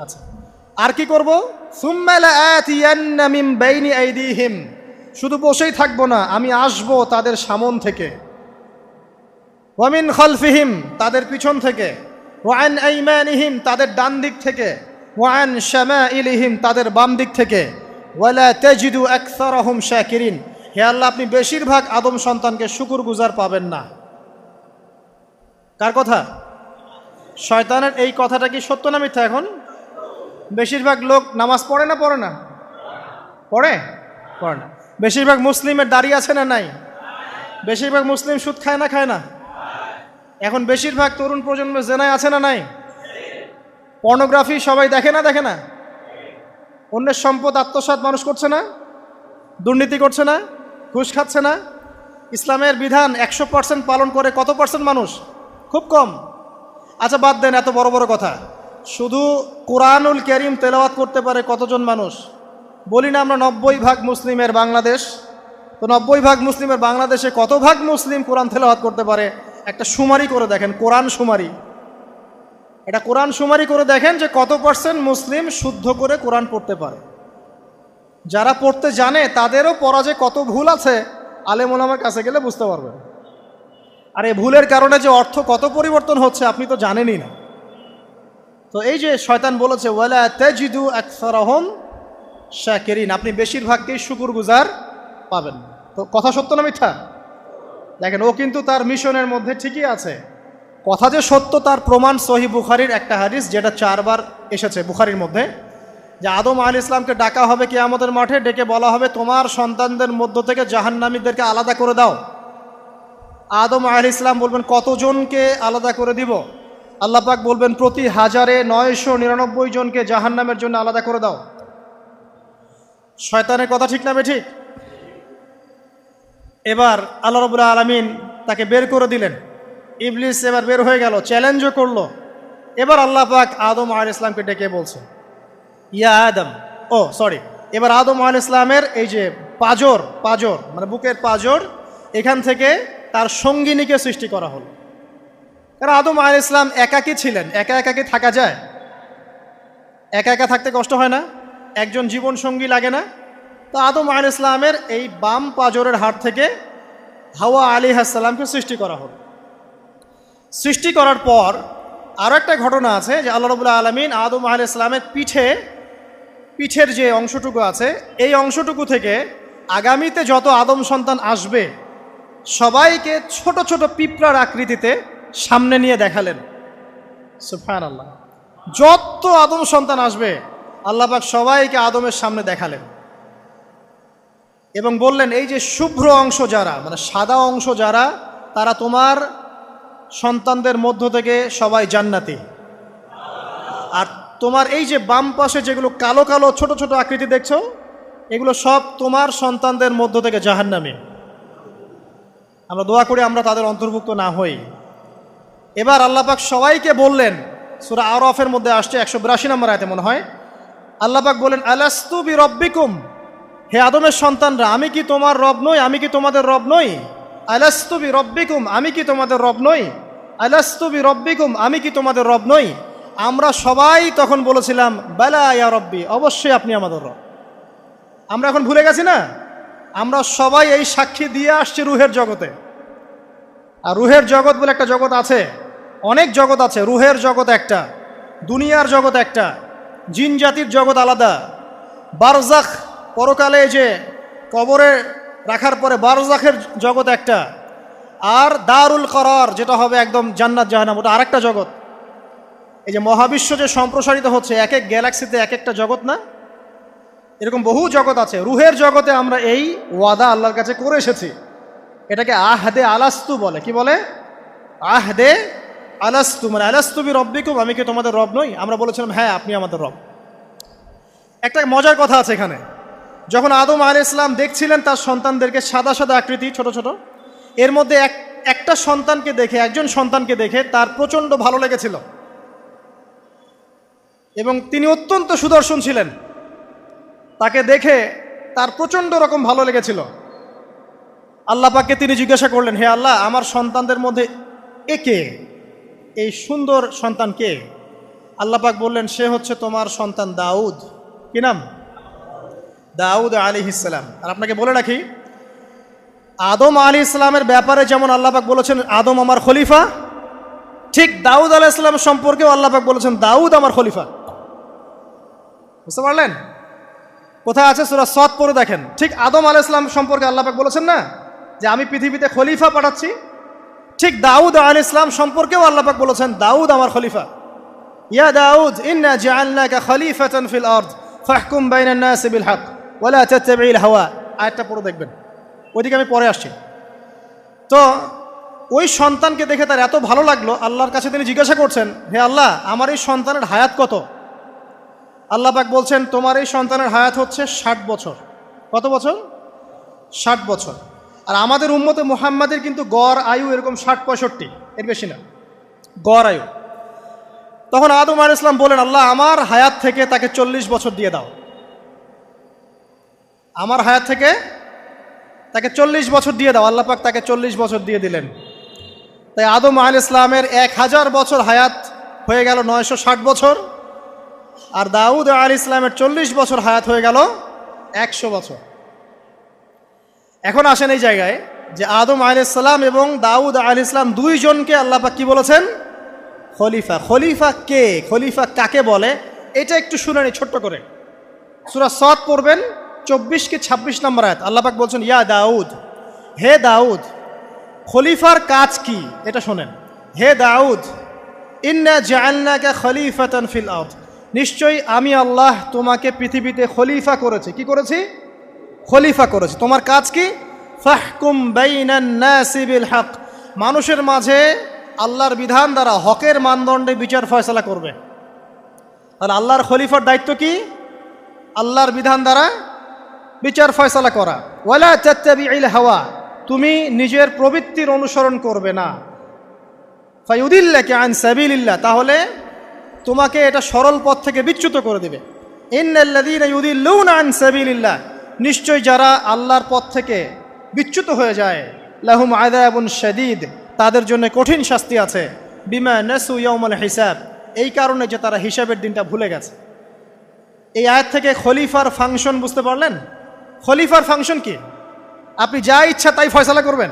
আচ্ছা, আর কি করব? সুম্মা লাআতিয়ান্না মিন বাইনি আইদিহিম, শুধু বসেই থাকবো না, আমি আসবো তাদের সামন থেকে, ওয়া মিন খালফিহিম, তাদের পিছন থেকে, ওয়া আন আইমানিহিম, তাদের ডান দিক থেকে, ওয়া আন শামাইলিহিম, তাদের বাম দিক থেকে, ওয়ালা তাজিদু আকসারাহুম শাকিরিন, হে আল্লাহ, আপনি বেশিরভাগ আদম সন্তানকে শুকরগুজার পাবেন না। কার কথা? শয়তানের। এই কথাটা কি সত্য না মিথ্যা? এখন বেশিরভাগ লোক নামাজ পড়ে না পড়ে না? পড়ে পড়ে না। বেশিরভাগ মুসলিমের দাড়ি আছে না নাই? বেশিরভাগ মুসলিম সুদ খায় না খায় না? এখন বেশিরভাগ তরুণ প্রজন্মের জেনায় আছে না নাই? পর্নোগ্রাফি সবাই দেখে না দেখে না? অন্যের সম্পদ আত্মসাৎ মানুষ করছে না? দুর্নীতি করছে না? ঘুষ খাচ্ছে না? ইসলামের বিধান 100% পালন করে কত পার্সেন্ট মানুষ? খুব কম। আচ্ছা বাদ দেন এত বড় বড় কথা, শুধু কোরআনুল কারীম তেলাওয়াত করতে পারে কতজন মানুষ? বলি না আমরা 90% মুসলিমের বাংলাদেশ, তো 90% মুসলিমের বাংলাদেশে কত ভাগ মুসলিম কোরআন তেলাওয়াত করতে পারে? একটা শুমারি করে দেখেন, কোরআন শুমারি। এটা কোরআন শুমারি করে দেখেন যে কত পার্সেন্ট মুসলিম শুদ্ধ করে কোরআন পড়তে পারে। যারা পড়তে জানে তাদেরও পড়া যে কত ভুল আছে, আলেম ওলামার কাছে গেলে বুঝতে পারবেন। আর এই ভুলের কারণে যে অর্থ কত পরিবর্তন হচ্ছে আপনি তো জানেনই না। তো এই যে শয়তান বলেছে ওয়ালা তাজিদু আকসারাহুম শাকিরিন, আপনি বেশিরভাগকেই শুকরগুজার পাবেন। তো কথা সত্য না মিথ্যা? দেখেন, ও কিন্তু তার মিশনের মধ্যে ঠিকই আছে। কথা যে সত্য তার প্রমাণ সহিহ বুখারীর একটা হাদিস, যেটা 4 বার এসেছে বুখারীর মধ্যে, যে আদম আলাইহিস সালামকে ডাকা হবে কিয়ামতের মাঠে, ডেকে বলা হবে তোমার সন্তানদের মধ্য থেকে জাহান্নামীদেরকে আলাদা করে দাও। আদম আলাইহিস সালাম বলবেন কতজনকে আলাদা করে দিব? আল্লাহ পাক বলবেন প্রতি 1099 জনকে জাহান্নামের জন্য আলাদা করে দাও। শয়তানের কথা ঠিক না বেঠিক? এবার আল্লাহ রাব্বুল আলামিন তাকে বের করে দিলেন। ইবলিস এবার বের হয়ে গেল, চ্যালেঞ্জও করলো। এবার আল্লাহ পাক আদম আলাইহিস সালামকে ডেকে বলছে ইয়া আদম, এবার আদম আলাইহিস সালামের এই যে পাজর মানে বুকের পাজর, এখান থেকে তার সঙ্গিনীকে সৃষ্টি করা হলো। কারণ আদম আলাইহিস সালাম একাকী ছিলেন, একা কি থাকা যায়? একা থাকতে কষ্ট হয় না? একজন জীবন সঙ্গী লাগে না? তো আদম আলাইহিস সালামের এই বাম পাজরের হাড় থেকে হাওয়া আলাইহিস সালামকে সৃষ্টি করা হলো। সৃষ্টি করার পর আরও একটা ঘটনা আছে যে আল্লাহ রাব্বুল আলামিন আদম আলাইহিস সালামের পিঠের যে অংশটুকু আছে, এই অংশটুকু থেকে আগামীতে যত আদম সন্তান আসবে সবাইকে ছোট ছোট পিঁপড়ার আকৃতিতে সামনে নিয়ে দেখালেন। সুবহানাল্লাহ। যত আদম সন্তান আসবে আল্লাহ পাক সবাইকে আদমের সামনে দেখালেন এবং বললেন এই যে শুভ্র অংশ যারা, মানে সাদা অংশ যারা, তারা তোমার সন্তানদের মধ্য থেকে সবাই জান্নাতি। আর তোমার এই যে বাম পাশে যেগুলো কালো কালো ছোট ছোট আকৃতি দেখছো, এগুলো সব তোমার সন্তানদের মধ্য থেকে জাহান্নামী। আমরা দোয়া করি আমরা তাদের অন্তর্ভুক্ত না হই। এবার আল্লাহ পাক সবাইকে বললেন, সূরা আরাফের মধ্যে আসছে 182 নম্বর আয়াতে মনে হয়, আল্লাহ পাক বলেন আলাস্তু বিরব্বিকুম, হে আদমের সন্তানরা আমি কি তোমার রব নই? আমি কি তোমাদের রব নই? আলাস্তু বিরব্বিকুম, আমি কি তোমাদের রব নই? আলাস্তু বিরব্বিকুম, আমি কি তোমাদের রব নই? আমরা সবাই তখন বলেছিলাম বালা ইয়া রব্বি, অবশ্যই আপনি আমাদের রব। আমরা এখন ভুলে গেছি না? আমরা সবাই এই সাক্ষী দিয়ে আসছি রুহের জগতে। আর রুহের জগৎ বলে একটা জগৎ আছে, অনেক জগৎ আছে। রুহের জগৎ একটা, দুনিয়ার জগৎ একটা, জিন জাতির জগৎ আলাদা, বারজাখ পরকালে যে কবরে রাখার পরে বারজাখের জগৎ একটা, আর দারুল করার যেটা হবে একদম জান্নাত জাহান্নাম, ওটা আরেকটা জগৎ। এই যে মহাবিশ্ব যে সম্প্রসারিত হচ্ছে, এক এক গ্যালাক্সিতে এক একটা জগৎ না, এরকম বহু জগৎ আছে। রুহের জগতে আমরা এই ওয়াদা আল্লাহর কাছে করে এসেছি, এটাকে আহদে আলাস্তু বলে। কি বলে? আহদে আলাস্তু, মানে আলাস্তু বি রব্বিকুম, আমি কি তোমাদের রব নই? আমরা বলেছিলাম হ্যাঁ আপনি আমাদের রব। একটা মজার কথা আছে এখানে, যখন আদম আলাইহিস সালাম দেখছিলেন তার সন্তানদেরকে সাদা সাদা আকৃতি ছোট ছোট, এর মধ্যে একটা সন্তানকে দেখে, একজন সন্তানকে দেখে তার প্রচণ্ড ভালো লেগেছিল এবং তিনি অত্যন্ত সুদর্শন ছিলেন। তাকে দেখে তার প্রচণ্ড রকম ভালো লেগেছিল। আল্লাহ পাককে তিনি জিজ্ঞাসা করলেন, হে আল্লাহ, আমার সন্তানদের মধ্যে একে, এই সুন্দর সন্তান কে? আল্লাহ পাক বললেন সে হচ্ছে তোমার সন্তান দাউদ। কি নাম? দাউদ আলাইহিস সালাম। আর আপনাকে বলে রাখি, আদম আলাইহিস সালামের ব্যাপারে যেমন আল্লাহ পাক বলেছেন আদম আমার খলিফা, ঠিক দাউদ আলাইহিস সালাম সম্পর্কেও আল্লাহ পাক বলেছেন দাউদ আমার খলিফা। বুঝতে পারলেন? কোথায় আছে? সূরা সদ পড়ে দেখেন। ঠিক আদম আলাইহিস সালাম সম্পর্কে আল্লাহ পাক বলেছেন না যে আমি পৃথিবীতে খলিফা পাঠাচ্ছি, ঠিক দাউদ আলাইহিস সালাম সম্পর্কেও আল্লাহ পাক বলেছেন দাউদ আমার খলিফা। ইয়া দাউদ ইন্না জাআলনাকা খলিফাতান ফিল আরদ ফাহকুম বাইনান নাসি বিল হক ওয়া লা তাত্তাবি'ল হাওয়া। আয়াতটা পড়ে দেখবেন, ওইদিকে আমি পরে আসছি। তো ওই সন্তানকে দেখে তার এত ভালো লাগলো, আল্লাহর কাছে তিনি জিজ্ঞাসা করছেন, হে আল্লাহ আমার এই সন্তানের হায়াত কত? আল্লাহ পাক বলছেন তোমার এই সন্তানের হায়াত হচ্ছে 60 বছর। কত বছর? 60 বছর। আর আমাদের উম্মতে মুহাম্মাদের কিন্তু গড় আয়ু এরকম 60-65, এর বেশি না গড় আয়ু। তখন আদম আলাইহিস সালাম বলেন, আল্লাহ আমার হায়াত থেকে তাকে 40 বছর দিয়ে দাও, আমার হায়াত থেকে তাকে 40 বছর দিয়ে দাও। আল্লাহ পাক তাকে 40 বছর দিয়ে দিলেন। তাই আদম আলাইহিস সালামের 1000 বছর হায়াত হয়ে গেল 960 বছর, আর দাউদ আলাইহিস সালামের 40 বছর হায়াত হয়ে গেল 100 বছর। এখন আসেন এই জায়গায় যে আদম আলাইহিস সালাম এবং দাউদ আলাইহিস সালাম দুইজনকে আল্লাহ পাক কি বলেছেন? খলিফা। খলিফা কে? খলিফা কাকে বলে? এটা একটু শুনে নি ছোট্ট করে। সূরা সদ পড়বেন 24 কি 26 নম্বর আয়াত। আল্লাহ পাক বলছেন ইয়া দাউদ, হে দাউদ খলিফার কাজ কি এটা শোনেন। হে দাউদ ইন্না জাআলনাকা খলিফাতান ফিল আরদ, নিশ্চয়ই আমি আল্লাহ তোমাকে পৃথিবীতে খলিফা করেছি। কি করেছি? খলিফা করেছি। তোমার কাজ কি? ফাহকুম বাইনান নাসি বিল হক, মানুষের মাঝে আল্লাহর বিধান দ্বারা হকের মানদণ্ডে বিচার ফয়সালা করবে। তাহলে আল্লাহর খলিফার দায়িত্ব কি? আল্লাহর বিধান দ্বারা বিচার ফয়সালা করা। ওয়ালা তাত্তাবি'ল হাওয়া, তুমি নিজের প্রবৃত্তির অনুসরণ করবে না। ফায়ুদিল্লাকা আন সাবিলিল্লাহ, তাহলে তোমাকে এটা সরল পথ থেকে বিচ্যুত করে দেবে। ইন্নাল্লাযীনা ইউদিল্লুনা আন সাবিলিল্লাহ, নিশ্চয় যারা আল্লাহর পথ থেকে বিচ্যুত হয়ে যায়, লাহুম আযাবুন শাদীদ, তাদের জন্য কঠিন শাস্তি আছে। বিমা নাসু ইয়াউমাল হিসাব, এই কারণে যে তারা হিসাবের দিনটা ভুলে গেছে। এই আয়াত থেকে খলিফার ফাংশন বুঝতে পারলেন? খলিফার ফাংশন কি? আপনি যা ইচ্ছা তাই ফয়সালা করবেন,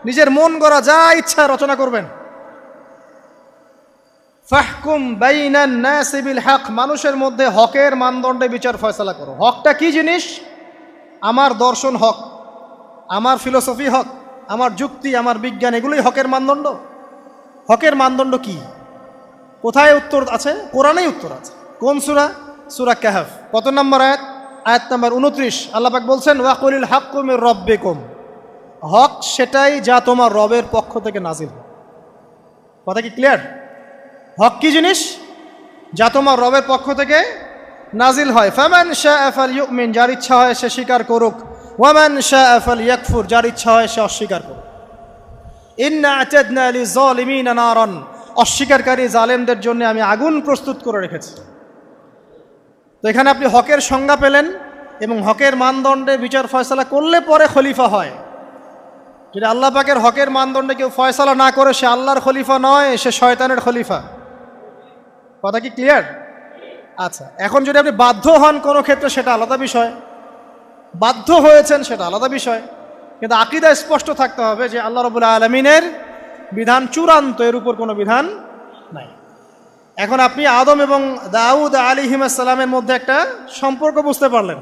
নিজের মন গড়া যা ইচ্ছা রচনা করবেন। ফাহকুম বাইনান নাসি বিল হক, মানুষের মধ্যে হকের মানদণ্ডে বিচার ফয়সালা করো। হকটা কি জিনিস? আমার দর্শন হক, আমার ফিলোসফি হক, আমার যুক্তি, আমার বিজ্ঞান, এগুলোই হকের মানদণ্ড। হকের মানদণ্ড কি? কোথায় উত্তর আছে? কোরআনেই উত্তর আছে। কোন সূরা? সূরা কাহফ। কত নম্বর আয়াত? আয়াত নম্বর 29। আল্লাহ পাক বলছেন ওয়াকুলিল হাক্কু মির রাব্বিকুম, হক সেটাই যা তোমার রবের পক্ষ থেকে নাজিল। কথা কি ক্লিয়ার? হক কি জিনিস? যা তোমার রবের পক্ষ থেকে নাজিল হয়। ফামান শাআ ফালইউমিন, যার ইচ্ছা হয় সে স্বীকার করুক। ওয়ামান শাআ ফালইয়াকফুর, যার ইচ্ছা হয় সে অস্বীকার করুক। ইন্না আ'তাদনা লিযালিমিনা নারান, অস্বীকারী জালেমদের জন্য আমি আগুন প্রস্তুত করে রেখেছি। তো এখানে আপনি হকের সংজ্ঞা পেলেন এবং হকের মানদণ্ডে বিচার ফয়সালা করলে পরে খলিফা হয়। যদি আল্লাহ পাকের হকের মানদণ্ডে কেউ ফয়সালা না করে সে আল্লাহর খলিফা নয়, সে শয়তানের খলিফা। কথা কি ক্লিয়ার? আচ্ছা, এখন যদি আপনি বাধ্য হন কোনো ক্ষেত্রে সেটা আলাদা বিষয়, বাধ্য হয়েছেন সেটা আলাদা বিষয়, কিন্তু আকীদা স্পষ্ট থাকতে হবে যে আল্লাহ রাব্বুল আলামিনের বিধান চূড়ান্ত, এর উপর কোনো বিধান নাই। এখন আপনি আদম এবং দাউদ আলাইহিস সালামের মধ্যে একটা সম্পর্ক বুঝতে পারলেন।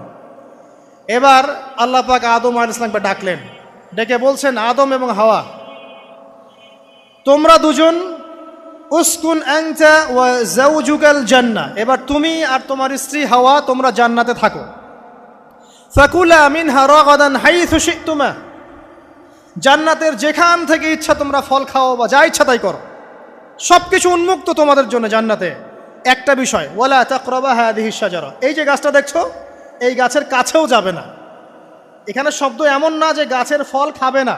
এবার আল্লাহ পাক আদম আলাইহিস সালামকে ডাকলেন, ডেকে বলছেন আদম এবং হাওয়া, তোমরা দুজন উসকুন আনতা ওয়া যাওজুকাল জান্নাহ, এবার তুমি আর তোমার স্ত্রী হাওয়া তোমরা জান্নাতে থাকো। ফাকুলা মিনহা রাগাদান হাইথু শি'তুমা, জান্নাতের যেখান থেকে ইচ্ছা তোমরা ফল খাও বা যা ইচ্ছা তাই করো, সব কিছু উন্মুক্ত তোমাদের জন্য জান্নাতে। একটা বিষয়, ওয়ালা তাকরাবা হাদিহিশ শাজারা, এই যে গাছটা দেখছো এই গাছের কাছেও যাবে না। এখানে শব্দ এমন না যে গাছের ফল খাবে না,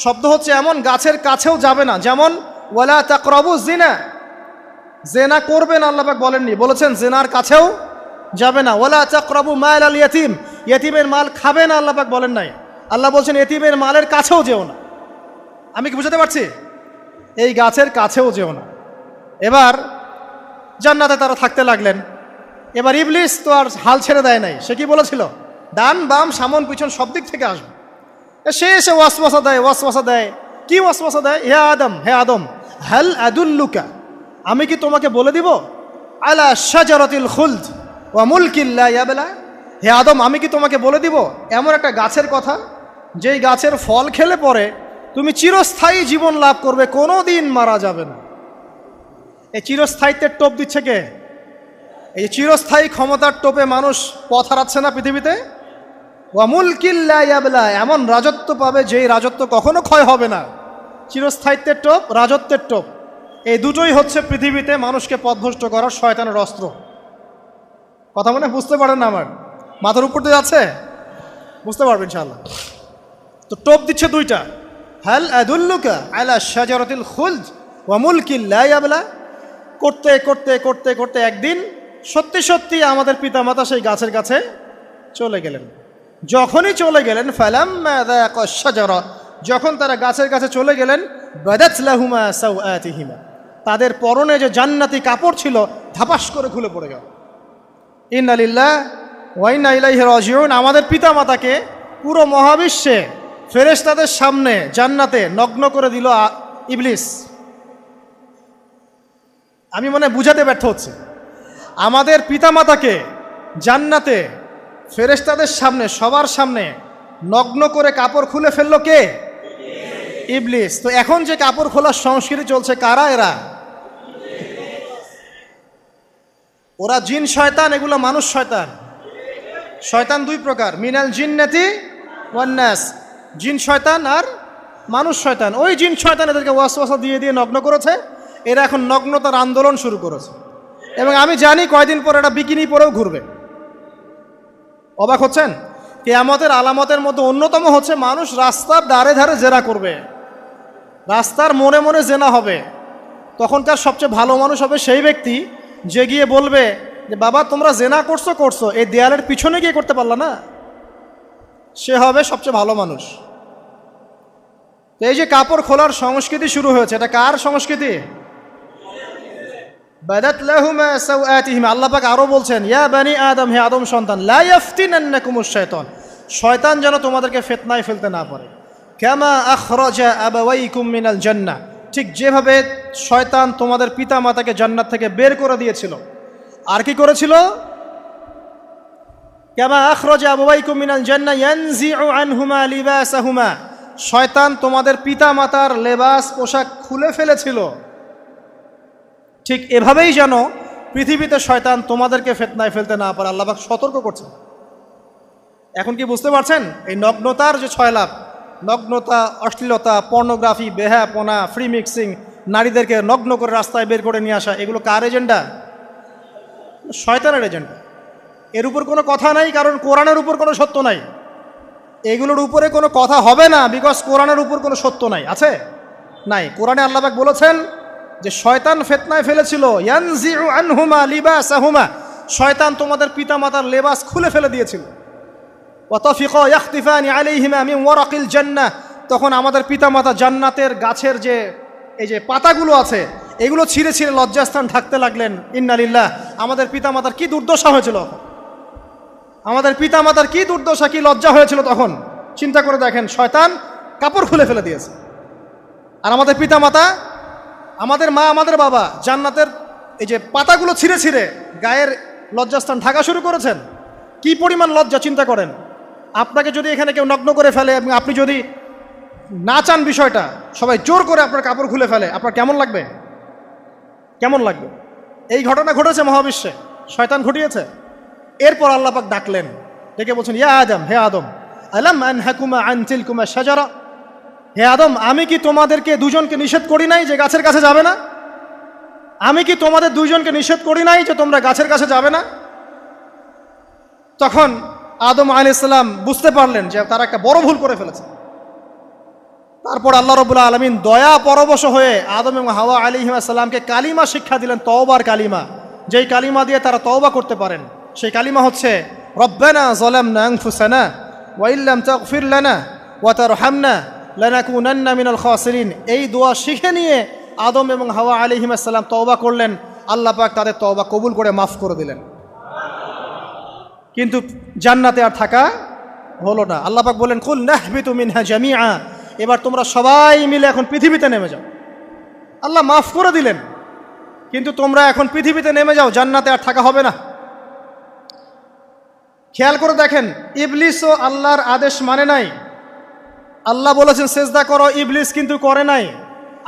শব্দ হচ্ছে এমন গাছের কাছেও যাবে না। যেমন ওয়ালা তাকরাবু জিনা, জেনা করবে না আল্লাহ পাক বলেননি, বলেছেন জেনার কাছেও যাবে না। ওয়ালা তাকরাবু মাল আল ইয়াতিম, ইয়াতিমের মাল খাবে না আল্লাহ পাক বলেন নাই, আল্লাহ বলছেন ইয়াতিমের মালের কাছেও যেও না। আমি কি বুঝাতে পারছি? এই গাছের কাছেও যেও না। এবার জান্নাতে তারা থাকতে লাগলেন। এবার ইবলিস তো আর হাল ছেড়ে দেয় নাই, সে কি বলেছিল? ডান বাম সামন পিছন সব দিক থেকে আসবে। সে এসে ওয়াসওয়াসা দেয়। কি ওয়াসওয়াসা দেয়? হে আদম হাল আদুল্লুকা, আমি কি তোমাকে বলে দিব আলা শাজারাতিল খুলদ ওয়া মুলকিন লা ইয়াবলা, হে আদম আমি কি তোমাকে বলে দিব এমন একটা গাছের কথা, যেই গাছের ফল খেলে পরে তুমি চিরস্থায়ী জীবন লাভ করবে, কোনো দিন মারা যাবে না। এই চিরস্থায়িত্বের টোপ দিচ্ছে কে? এই চিরস্থায়ী ক্ষমতার টোপে মানুষ পথ হারাচ্ছে না পৃথিবীতে। ওয়া মুলকিন লা ইয়াবলা, এমন রাজত্ব পাবে যেই রাজত্ব কখনো ক্ষয় হবে না। চিরস্থায়িত্বের টোপ, রাজত্বের টোপ, এই দুটোই হচ্ছে পৃথিবীতে মানুষকে পথভ্রষ্ট করার শয়তানের অস্ত্র। কথা মনে বুঝতে পারেন না? আমার মাথার উপর দিয়ে যাচ্ছে, বুঝতে পারবেন ইনশাআল্লাহ। তো টোপ দিচ্ছে দুইটা, হাল আদুল্লুকা আলা শাজারাতিল খুলদ ওয়া মুলকিন লা ইয়াবলা। করতে করতে করতে করতে একদিন সত্যি সত্যি আমাদের পিতামাতা সেই গাছের কাছে চলে গেলেন। যখনই চলে গেলেন, ফালাম্মা যাকা শাজারা, যখন তারা গাছের কাছে চলে গেলেন, বাদাত লাহুমা সাওআতিহিমা, তাদের পরনে যে জান্নাতি কাপড় ছিল ধাপাস করে খুলে পড়ে গেল। ইন্না লিল্লাহি ওয়া ইন্না ইলাইহি রাজিউন। আমাদের পিতামাতাকে পুরো মহাবিশ্বে ফেরেশতাদের সামনে জান্নাতে নগ্ন করে দিল ইবলিস। আমি মনে বুঝাতে ব্যর্থ হচ্ছি। আমাদের পিতামাতাকে জান্নাতে ফেরেশতাদের সামনে, সবার সামনে নগ্ন করে কাপড় খুলে ফেললো কে? ইবলিস। তো এখন যে কাপড় খোলার সংস্কৃতি চলছে, কারা এরা? ওরা জিন শয়তান, এগুলো মানুষ শয়তান। শয়তান দুই প্রকার, মিনাল জিন্নাতি ওয়ান নাস, জিন শয়তান আর মানুষ শয়তান। ওই জিন শয়তান এদেরকে ওয়াসওয়াসা দিয়ে দিয়ে নগ্ন করেছে। এরা এখন নগ্নতার আন্দোলন শুরু করেছে, এবং আমি জানি কয়দিন পর এটা বিকিনি পরেও ঘুরবে। অবাক হচ্ছেন? কিয়ামতের আলামতের মধ্যে অন্যতম হচ্ছে মানুষ রাস্তার ধারে ধারে জেনা করবে, রাস্তার মোড়ে মোড়ে জেনা হবে। তখনকার সবচেয়ে ভালো মানুষ হবে সেই ব্যক্তি যে গিয়ে বলবে যে বাবা তোমরা জেনা করছো করছো, এই দেয়ালের পিছনে গিয়ে করতে পারলা না। সে হবে সবচেয়ে ভালো মানুষ। তো এই যে কাপড় খোলার সংস্কৃতি শুরু হয়েছে, এটা কার সংস্কৃতি? বাদাত লাহুমা সাওআতিহিমা। আল্লাহ পাক আরো বলছেন, ইয়া বানি আদম, হে আদম সন্তান, লা ইয়াফতিনান্নাকুমুশ শাইতান, শয়তান যেন তোমাদেরকে ফিতনায় ফেলতে না পারে। কামা আখরাজা আবাওয়াইকুম মিনাল জান্নাহ, ঠিক যেভাবে শয়তান তোমাদের পিতা মাতাকে জান্নাত থেকে বের করে দিয়েছিল। আর কি করেছিল? কামা আখরাজা আবাওয়াইকুম মিনাল জান্নাহ ইয়ানজিউ আনহুমা লিবাসাহুমা, শয়তান তোমাদের পিতা মাতার লেবাস পোশাক খুলে ফেলেছিল। ঠিক এভাবেই যেন পৃথিবীতে শয়তান তোমাদেরকে ফিতনায় ফেলতে না পারে, আল্লাহ পাক সতর্ক করছেন। এখন কি বুঝতে পারছেন? এই নগ্নতার যে 6 লাভ, নগ্নতা, অশ্লীলতা, পর্নোগ্রাফি, বেহায়াপনা, ফ্রি মিক্সিং, নারীদেরকে নগ্ন করে রাস্তায় বের করে নিয়ে আসা, এগুলো কার এজেন্ডা? শয়তানের এজেন্ডা। এর উপর কোনো কথা নাই, কারণ কোরআনের উপর কোনো সত্য নাই। এগুলোর উপরে কোনো কথা হবে না, বিকজ কোরআনের উপর কোনো সত্য নাই। আছে? নাই। কোরআনে আল্লাহ পাক বলেছেন যে শয়তান ফিতনায় ফেলেছিল, ইয়ানজিউ আনহুমা লিবাসাহুমা, শয়তান তোমাদের পিতামাতার লেবাস খুলে ফেলে দিয়েছিল। ওয়া তাফিকা ইয়াখতিফানি আলাইহিমা মিন ওয়ারাকিল জান্নাহ, তখন আমাদের পিতামাতা জান্নাতের গাছের যে এই যে পাতাগুলো আছে এগুলো ছিঁড়ে ছিঁড়ে লজ্জাস্থান ঢাকতে লাগলেন। ইন্না লিল্লাহ। আমাদের পিতামাতার কি দুর্দশা হয়েছিল, আমাদের পিতামাতার কি দুর্দশা, কি লজ্জা হয়েছিল তখন। চিন্তা করে দেখেন, শয়তান কাপড় খুলে ফেলে দিয়েছে, আর আমাদের পিতামাতা, আমাদের মা, আমাদের বাবা জান্নাতের এই যে পাতাগুলো ছিঁড়ে ছিঁড়ে গায়ের লজ্জাস্থান ঢাকা শুরু করেছেন। কি পরিমাণ লজ্জা চিন্তা করেন। আপনাকে যদি এখানে কেউ নগ্ন করে ফেলে এবং আপনি যদি না চান বিষয়টা, সবাই জোর করে আপনার কাপড় খুলে ফেলে, আপনার কেমন লাগবে? কেমন লাগবে? এই ঘটনা ঘটেছে মহাবিশ্বে, শয়তান ঘটিয়েছে। এরপর আল্লাহ পাক ডাকলেন, ডেকে বলছেন, ইয়া আদম, হে আদম, আলাম আনহাকুমা আন তিলকুমা শাজারা, হে আদম আমি কি তোমাদেরকে দুজনকে নিষেধ করি নাই যে গাছের কাছে যাবে না? আমি কি তোমাদের দুইজনকে নিষেধ করি নাই যে তোমরা গাছের কাছে যাবে না? তখন আদম আলাইহিস সালাম বুঝতে পারলেন যে তারা একটা বড় ভুল করে ফেলেছে। তারপর আল্লাহ রাব্বুল আলামিন দয়া পরবশ হয়ে আদম এবং হাওয়া আলাইহিস সালামকে কালিমা শিক্ষা দিলেন, তওবার কালিমা, যেই কালিমা দিয়ে তারা তওবা করতে পারেন। সেই কালিমা হচ্ছে রব্বানা যালামনা আনফুসানা ওয়া ইল্লাম তাগফির লানা ওয়া তারহামনা লানাকুনান্না মিনাল খাসিরিন। এই দোয়া শিখে নিয়ে আদম এবং হাওয়া আলাইহিস সালাম তওবা করলেন। আল্লাহ পাক তাদের তওবা কবুল করে মাফ করে দিলেন। কিন্তু জান্নাতে আর থাকা হলো না। আল্লাহ পাক বলেন, কুল নাহবিতু মিনহা জামিআ, এবার তোমরা সবাই মিলে এখন পৃথিবীতে নেমে যাও। আল্লাহ মাফ করে দিলেন, কিন্তু তোমরা এখন পৃথিবীতে নেমে যাও, জান্নাতে আর থাকা হবে না। খেয়াল করে দেখেন, ইবলিসও আল্লাহর আদেশ মানে নাই। আল্লাহ বলেছেন সেজদা করো, ইবলিস কিন্তু করে নাই।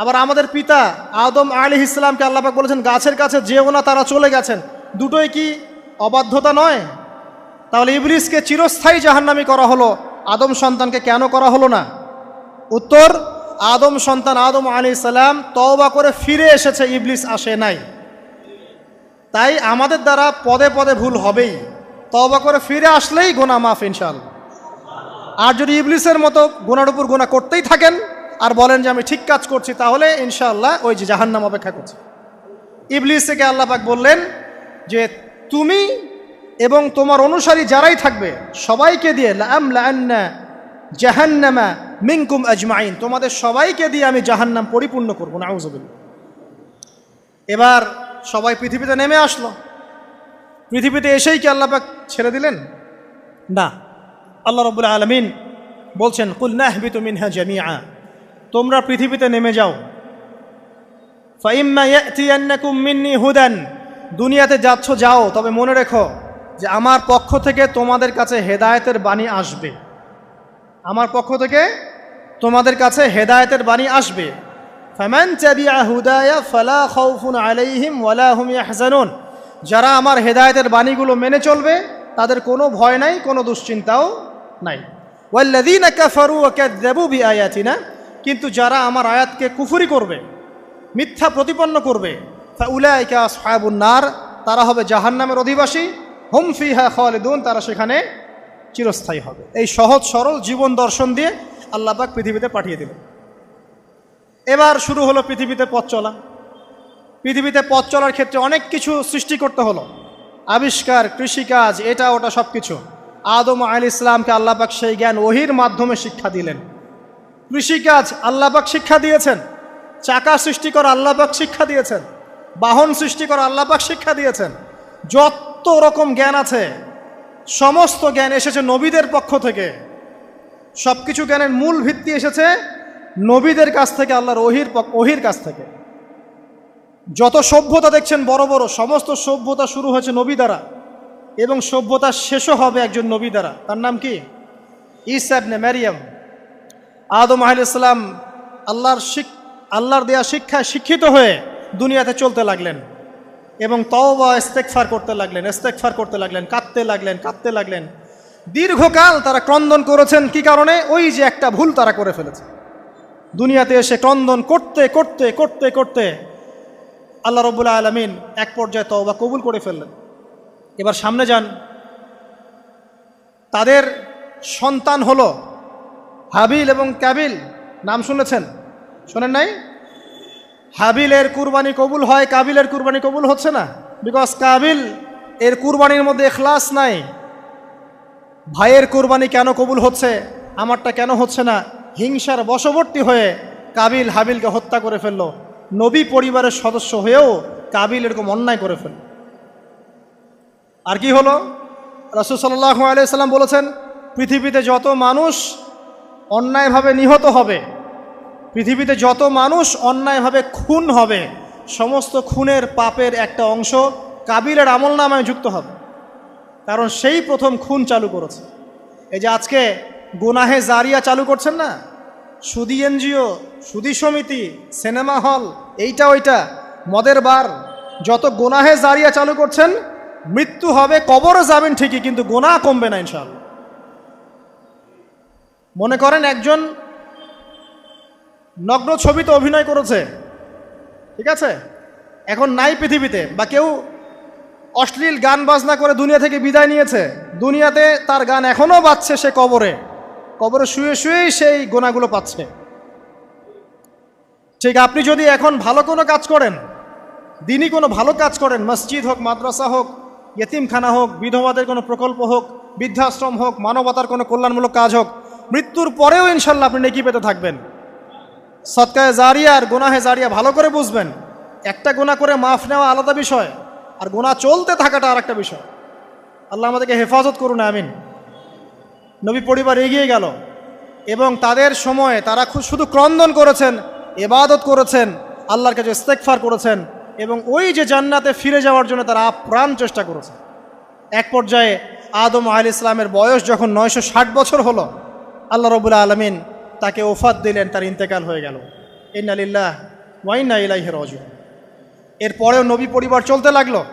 আবার আমাদের পিতা আদম আলাইহিস সালামকে আল্লাহ পাক বলেছেন গাছের কাছে যেও না, তারা চলে গেছেন। দুটোই কি অবাধ্যতা নয়? তাহলে ইবলিসকে চিরস্থায়ী জাহান্নামী করা হলো, আদম সন্তানকে কেন করা হলো না? উত্তর, আদম সন্তান আদম আলাইহিস সালাম তওবা করে ফিরে এসেছে, ইবলিস আসে নাই। তাই আমাদের দ্বারা পদে পদে ভুল হবেই, তওবা করে ফিরে আসলেই গুনাহ মাফ ইনশাআল্লাহ। আর যদি ইবলিসের মতো গুনার উপর গুনাহ করতেই থাকেন আর বলেন যে আমি ঠিক কাজ করছি, তাহলে ইনশাআল্লাহ ওই যে জাহান্নাম অপেক্ষা করছে। ইবলিসকে আল্লাহ পাক বললেন যে তুমি এবং তোমার অনুসারী যারাই থাকবে সবাইকে দিয়ে লাআমলাআন্না জাহান্নামা মিনকুম আজমাইন, তোমাদের সবাইকে দিয়ে আমি জাহান্নাম পরিপূর্ণ করব, নাউযুবিল্লাহ। এবার সবাই পৃথিবীতে নেমে আসলো। পৃথিবীতে এসেই কি আল্লাহ পাক ছেড়ে দিলেন? না, আল্লাহ রাব্বুল আলামিন বলছেন কুল নাহবিতু মিনহা জামিআ, তোমরা পৃথিবীতে নেমে যাও। ফাইম্মা ইয়াতিয়ান্নাকুম মিন্নি হুদান, দুনিয়াতে যাচ্ছ যাও, তবে মনে রেখো যে আমার পক্ষ থেকে তোমাদের কাছে হেদায়েতের বাণী আসবে। আমার পক্ষ থেকে তোমাদের কাছে হেদায়েতের বাণী আসবে। ফামান তাবিআ হুদায়া ফালা খাউফুন আলাইহিম ওয়ালা হুম ইয়াহজানুন, যারা আমার হেদায়েতের বাণীগুলো মেনে চলবে তাদের কোনো ভয় নাই, কোনো দুশ্চিন্তাও নাই। ওয়াল্লাযীনা কাফারু ওয়া কাযযাবু বিআয়াতিনা, কিন্তু যারা আমার আয়াতকে কুফরি করবে, মিথ্যা প্রতিপন্ন করবে, ফাউলাইকা আসহাবুন নার, তারা হবে জাহান্নামের অধিবাসী। হুম ফিহা খালিদুন, তারা সেখানে চিরস্থায়ী হবে। এই সহজ সরল জীবন দর্শন দিয়ে আল্লাহ পাক পৃথিবীতে পাঠিয়ে দিলেন। এবার শুরু হলো পৃথিবীতে পথ চলা। পৃথিবীতে পথ চলার ক্ষেত্রে অনেক কিছু সৃষ্টি করতে হলো, আবিষ্কার, কৃষিকাজ, এটা ওটা সব কিছু। আদম আলাইহিস সালামকে আল্লাহ পাক সেই জ্ঞান ওহির মাধ্যমে শিক্ষা দিলেন। কৃষিকাজ আল্লাহ পাক শিক্ষা দিয়েছেন, চাকা সৃষ্টি করা আল্লাহ পাক শিক্ষা দিয়েছেন, বাহন সৃষ্টি করা আল্লাহ পাক শিক্ষা দিয়েছেন। যত রকম জ্ঞান আছে সমস্ত জ্ঞান এসেছে নবীদের পক্ষ থেকে। সব কিছু জ্ঞানের মূল ভিত্তি এসেছে নবীদের কাছ থেকে, আল্লাহর ওহির কাছ থেকে। যত সভ্যতা দেখছেন বড় বড়, সমস্ত সভ্যতা শুরু হয়েছে নবী দ্বারা, এবং সভ্যতা শেষও হবে একজন নবী দ্বারা। তার নাম কি? ঈসা ইবনে মারইয়াম। আদম আলাইহিস সালাম আল্লাহর দেয়া শিক্ষায় শিক্ষিত হয়ে দুনিয়াতে চলতে লাগলেন এবং তওবা ইস্তেগফার করতে লাগলেন, কাঁদতে লাগলেন। দীর্ঘকাল তারা ক্রন্দন করেছেন। কি কারণে? ওই যে একটা ভুল তারা করে ফেলেছে। দুনিয়াতে এসে ক্রন্দন করতে করতে করতে করতে আল্লাহ রাব্বুল আলামিন এক পর্যায়ে তওবা কবুল করে ফেললেন। এবার সামনে যান, তাদের সন্তান হলো হাবিল এবং কাবিল। নাম শুনেছেন? শোনেন নাই? হাবিলের কুরবানি কবুল হয়, কাবিলের কুরবানি কবুল হচ্ছে না। বিকজ কাবিল এর কুরবানির মধ্যে ইখলাস নাই। ভাইয়ের কুরবানি কেন কবুল হচ্ছে, আমারটা কেন হচ্ছে না? হিংসার বশবর্তী হয়ে কাবিল হাবিলকে হত্যা করে ফেললো। নবী পরিবারের সদস্য হয়েও কাবিল এরকম অন্যায় করে ফেলল। আর কি হলো? রাসূল সাল্লাল্লাহু আলাইহি সাল্লাম বলেছেন, পৃথিবীতে যত মানুষ অন্যায়ভাবে নিহত হবে, পৃথিবীতে যত মানুষ অন্যায়ভাবে খুন হবে, সমস্ত খুনের পাপের একটা অংশ কাবিলের আমলনামায় যুক্ত হবে। কারণ সেই প্রথম খুন চালু করেছে। এই যে আজকে গুনাহে জারিয়া চালু করছেন না, সুদী এনজিও, সুদী সমিতি, সিনেমা হল, এইটা ওইটা, মদের বার, যত গুনাহে জারিয়া চালু করছেন, মৃত্যু হবে, কবরে যাবেন ঠিকই, কিন্তু গুনাহ কমবে না ইনশাআল্লাহ। মনে করেন একজন নগ্ন ছবিতে অভিনয় করেছে, ঠিক আছে, এখন নাই পৃথিবীতে, বা কেউ অশ্লীল গান বাজনা করে দুনিয়া থেকে বিদায় নিয়েছে, দুনিয়াতে তার গান এখনও বাজছে, সে কবরে শুয়ে শুয়েই সেই গোনাগুলো পাচ্ছে। ঠিক আপনি যদি এখন ভালো কোনো কাজ করেন, দিনই কোনো ভালো কাজ করেন, মসজিদ হোক, মাদ্রাসা হোক, ইয়েতিমখানা হোক, বিধবাদের কোনো প্রকল্প হোক, বৃদ্ধাশ্রম হোক, মানবতার কোনো কল্যাণমূলক কাজ হোক, মৃত্যুর পরেও ইনশাল্লাহ আপনি নেকি পেতে থাকবেন। সদকায়ে জারিয়া আর গুনাহে জারিয়া ভালো করে বুঝবেন। একটা গুনাহ করে মাফ নেওয়া আলাদা বিষয়, আর গুনাহ চলতে থাকাটা আর একটা বিষয়। আল্লাহ আমাদেরকে হেফাজত করুন, আমিন। নবী পরিবার এগিয়ে গেল এবং তাদের সময়ে তারা শুধু ক্রন্দন করেছেন, ইবাদত করেছেন, আল্লাহর কাছে ইস্তেগফার করেছেন এবং ওই যে জান্নাতে ফিরে যাওয়ার জন্য তারা আপ্রাণ চেষ্টা করেছে। এক পর্যায়ে আদম আলাইহিস সালামের বয়স যখন 960 বছর হলো, আল্লাহ রাব্বুল আলামিন তাকে ওফাত দিলেন, তার ইন্তেকাল হয়ে গেল। ইন্না লিল্লাহি ওয়া ইন্না ইলাইহি রাজিউন। এরপরেও নবী পরিবার চলতে লাগলো,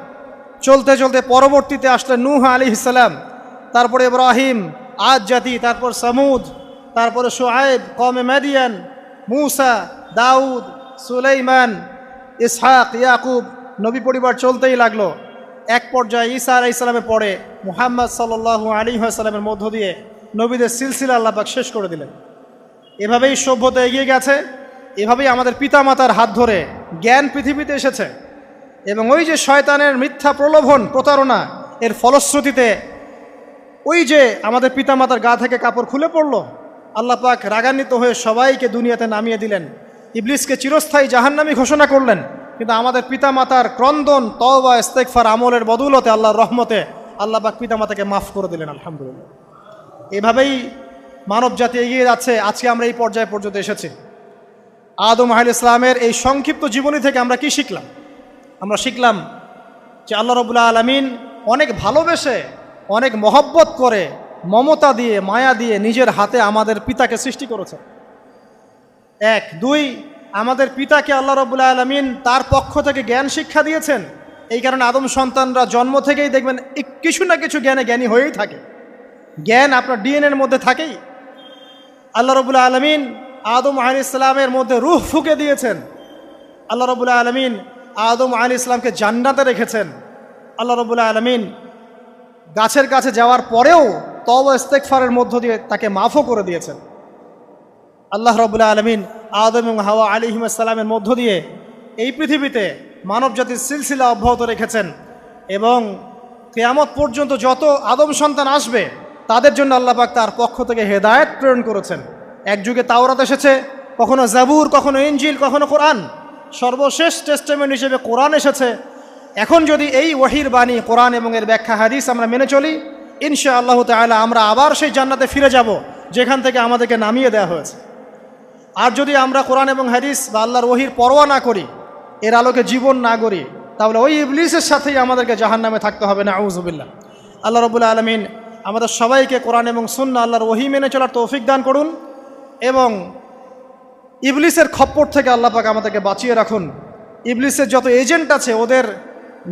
চলতে চলতে পরবর্তীতে আসলেন নূহ আলাইহিস সালাম, তারপরে ইব্রাহিম, আদ জাতি, তারপর সামুদ, তারপরে শুআয়ব, কওমে মাদিয়ান, মূসা, দাউদ, সুলাইমান, ইসহাক, ইয়াকুব। নবী পরিবার চলতেই লাগলো। এক পর্যায়ে ঈসা আলাইহিস সালামের পরে মুহাম্মদ সাল্লাল্লাহু আলাইহি ওয়াসাল্লামের মধ্য দিয়ে নবীদের সিলসিলা আল্লাহ পাক শেষ করে দিলেন। এভাবেই সভ্যতা এগিয়ে গেছে, এভাবেই আমাদের পিতামাতার হাত ধরে জ্ঞান পৃথিবীতে এসেছে। এবং ওই যে শয়তানের মিথ্যা প্রলোভন, প্রতারণা, এর ফলশ্রুতিতে ওই যে আমাদের পিতামাতার গা থেকে কাপড় খুলে পড়ল, আল্লাহ পাক রাগান্বিত হয়ে সবাইকে দুনিয়াতে নামিয়ে দিলেন, ইবলিসকে চিরস্থায়ী জাহান্নামী ঘোষণা করলেন। কিন্তু আমাদের পিতামাতার ক্রন্দন, তওবা, ইস্তেগফার, আমলের বদৌলতে, আল্লাহর রহমতে আল্লাহ পাক পিতামাতাকে মাফ করে দিলেন, আলহামদুলিল্লাহ। এভাবেই মানব জাতি এগিয়ে যাচ্ছে। আজকে আমরা এই পর্যায়ে পর্যন্ত এসেছি। আদম আলাইহিস সালামের এই সংক্ষিপ্ত জীবনী থেকে আমরা কি শিখলাম? আমরা শিখলাম যে আল্লাহ রাব্বুল আলামিন অনেক ভালোবেসে, অনেক মহব্বত করে, মমতা দিয়ে, মায়া দিয়ে নিজের হাতে আমাদের পিতাকে সৃষ্টি করেছে। এক। দুই, আমাদের পিতাকে আল্লাহ রাব্বুল আলামিন তার পক্ষ থেকে জ্ঞান শিক্ষা দিয়েছেন। এই কারণে আদম সন্তানরা জন্ম থেকেই দেখবেন কিছু না কিছু জ্ঞানে জ্ঞানী হয়েই থাকে। জ্ঞান আপনার ডিএনএর মধ্যে থাকেই। আল্লাহ রাব্বুল আলামিন আদম আলাইহিস সালামের মধ্যে রূহ ফুঁকে দিয়েছেন। আল্লাহ রাব্বুল আলামিন আদম আলাইহিস সালামকে জান্নাতে রেখেছেন। আল্লাহ রাব্বুল আলামিন গাছের কাছে যাওয়ার পরেও তওবা ইস্তেগফারের মধ্য দিয়ে তাকে মাফও করে দিয়েছেন। আল্লাহ রাব্বুল আলামিন আদম এবং হাওয়া আলাইহিস সালামের মধ্য দিয়ে এই পৃথিবীতে মানব জাতির সিলসিলা অব্যাহত রেখেছেন। এবং কিয়ামত পর্যন্ত যত আদম সন্তান আসবে তাদের জন্য আল্লাহ পাক তার পক্ষ থেকে হেদায়েত প্রেরণ করেছেন। এক যুগে তাওরাত এসেছে, কখনো জাবুর, কখনো ইনজিল, কখনো কোরআন। সর্বশেষ টেস্টামেন্ট হিসেবে কোরআন এসেছে। এখন যদি এই ওয়াহির বাণী, কোরআন এবং এর ব্যাখ্যা হাদিস আমরা মেনে চলি, ইনশাআল্লাহ তাআলা আমরা আবার সেই জান্নাতে ফিরে যাব যেখান থেকে আমাদেরকে নামিয়ে দেওয়া হয়েছে। আর যদি আমরা কোরআন এবং হাদিস বা আল্লাহর ওয়াহির পরোয়া না করি, এর আলোকে জীবন না গড়ি, তাহলে ওই ইবলিসের সাথেই আমাদেরকে জাহান্নামে থাকতে হবে, নাউযুবিল্লাহ। আল্লাহ রাব্বুল আলামিন আমাদের সবাইকে কোরআন এবং সুন্নাহ, আল্লাহর ওয়াহি মেনে চলার তৌফিক দান করুন এবং ইবলিসের খপ্পর থেকে আল্লাহ পাক আমাদেরকে বাঁচিয়ে রাখুন। ইবলিসের যত এজেন্ট আছে, ওদের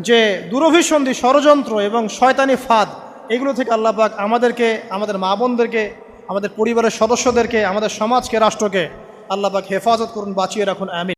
যে দুরভিসন্ধি, ষড়যন্ত্র এবং শয়তানি ফাঁদ, এগুলো থেকে আল্লাহ পাক আমাদেরকে, আমাদের মা বোনদেরকে, আমাদের পরিবারের সদস্যদেরকে, আমাদের সমাজকে, রাষ্ট্রকে আল্লাহ পাক হেফাজত করুন, বাঁচিয়ে রাখুন, আমিন।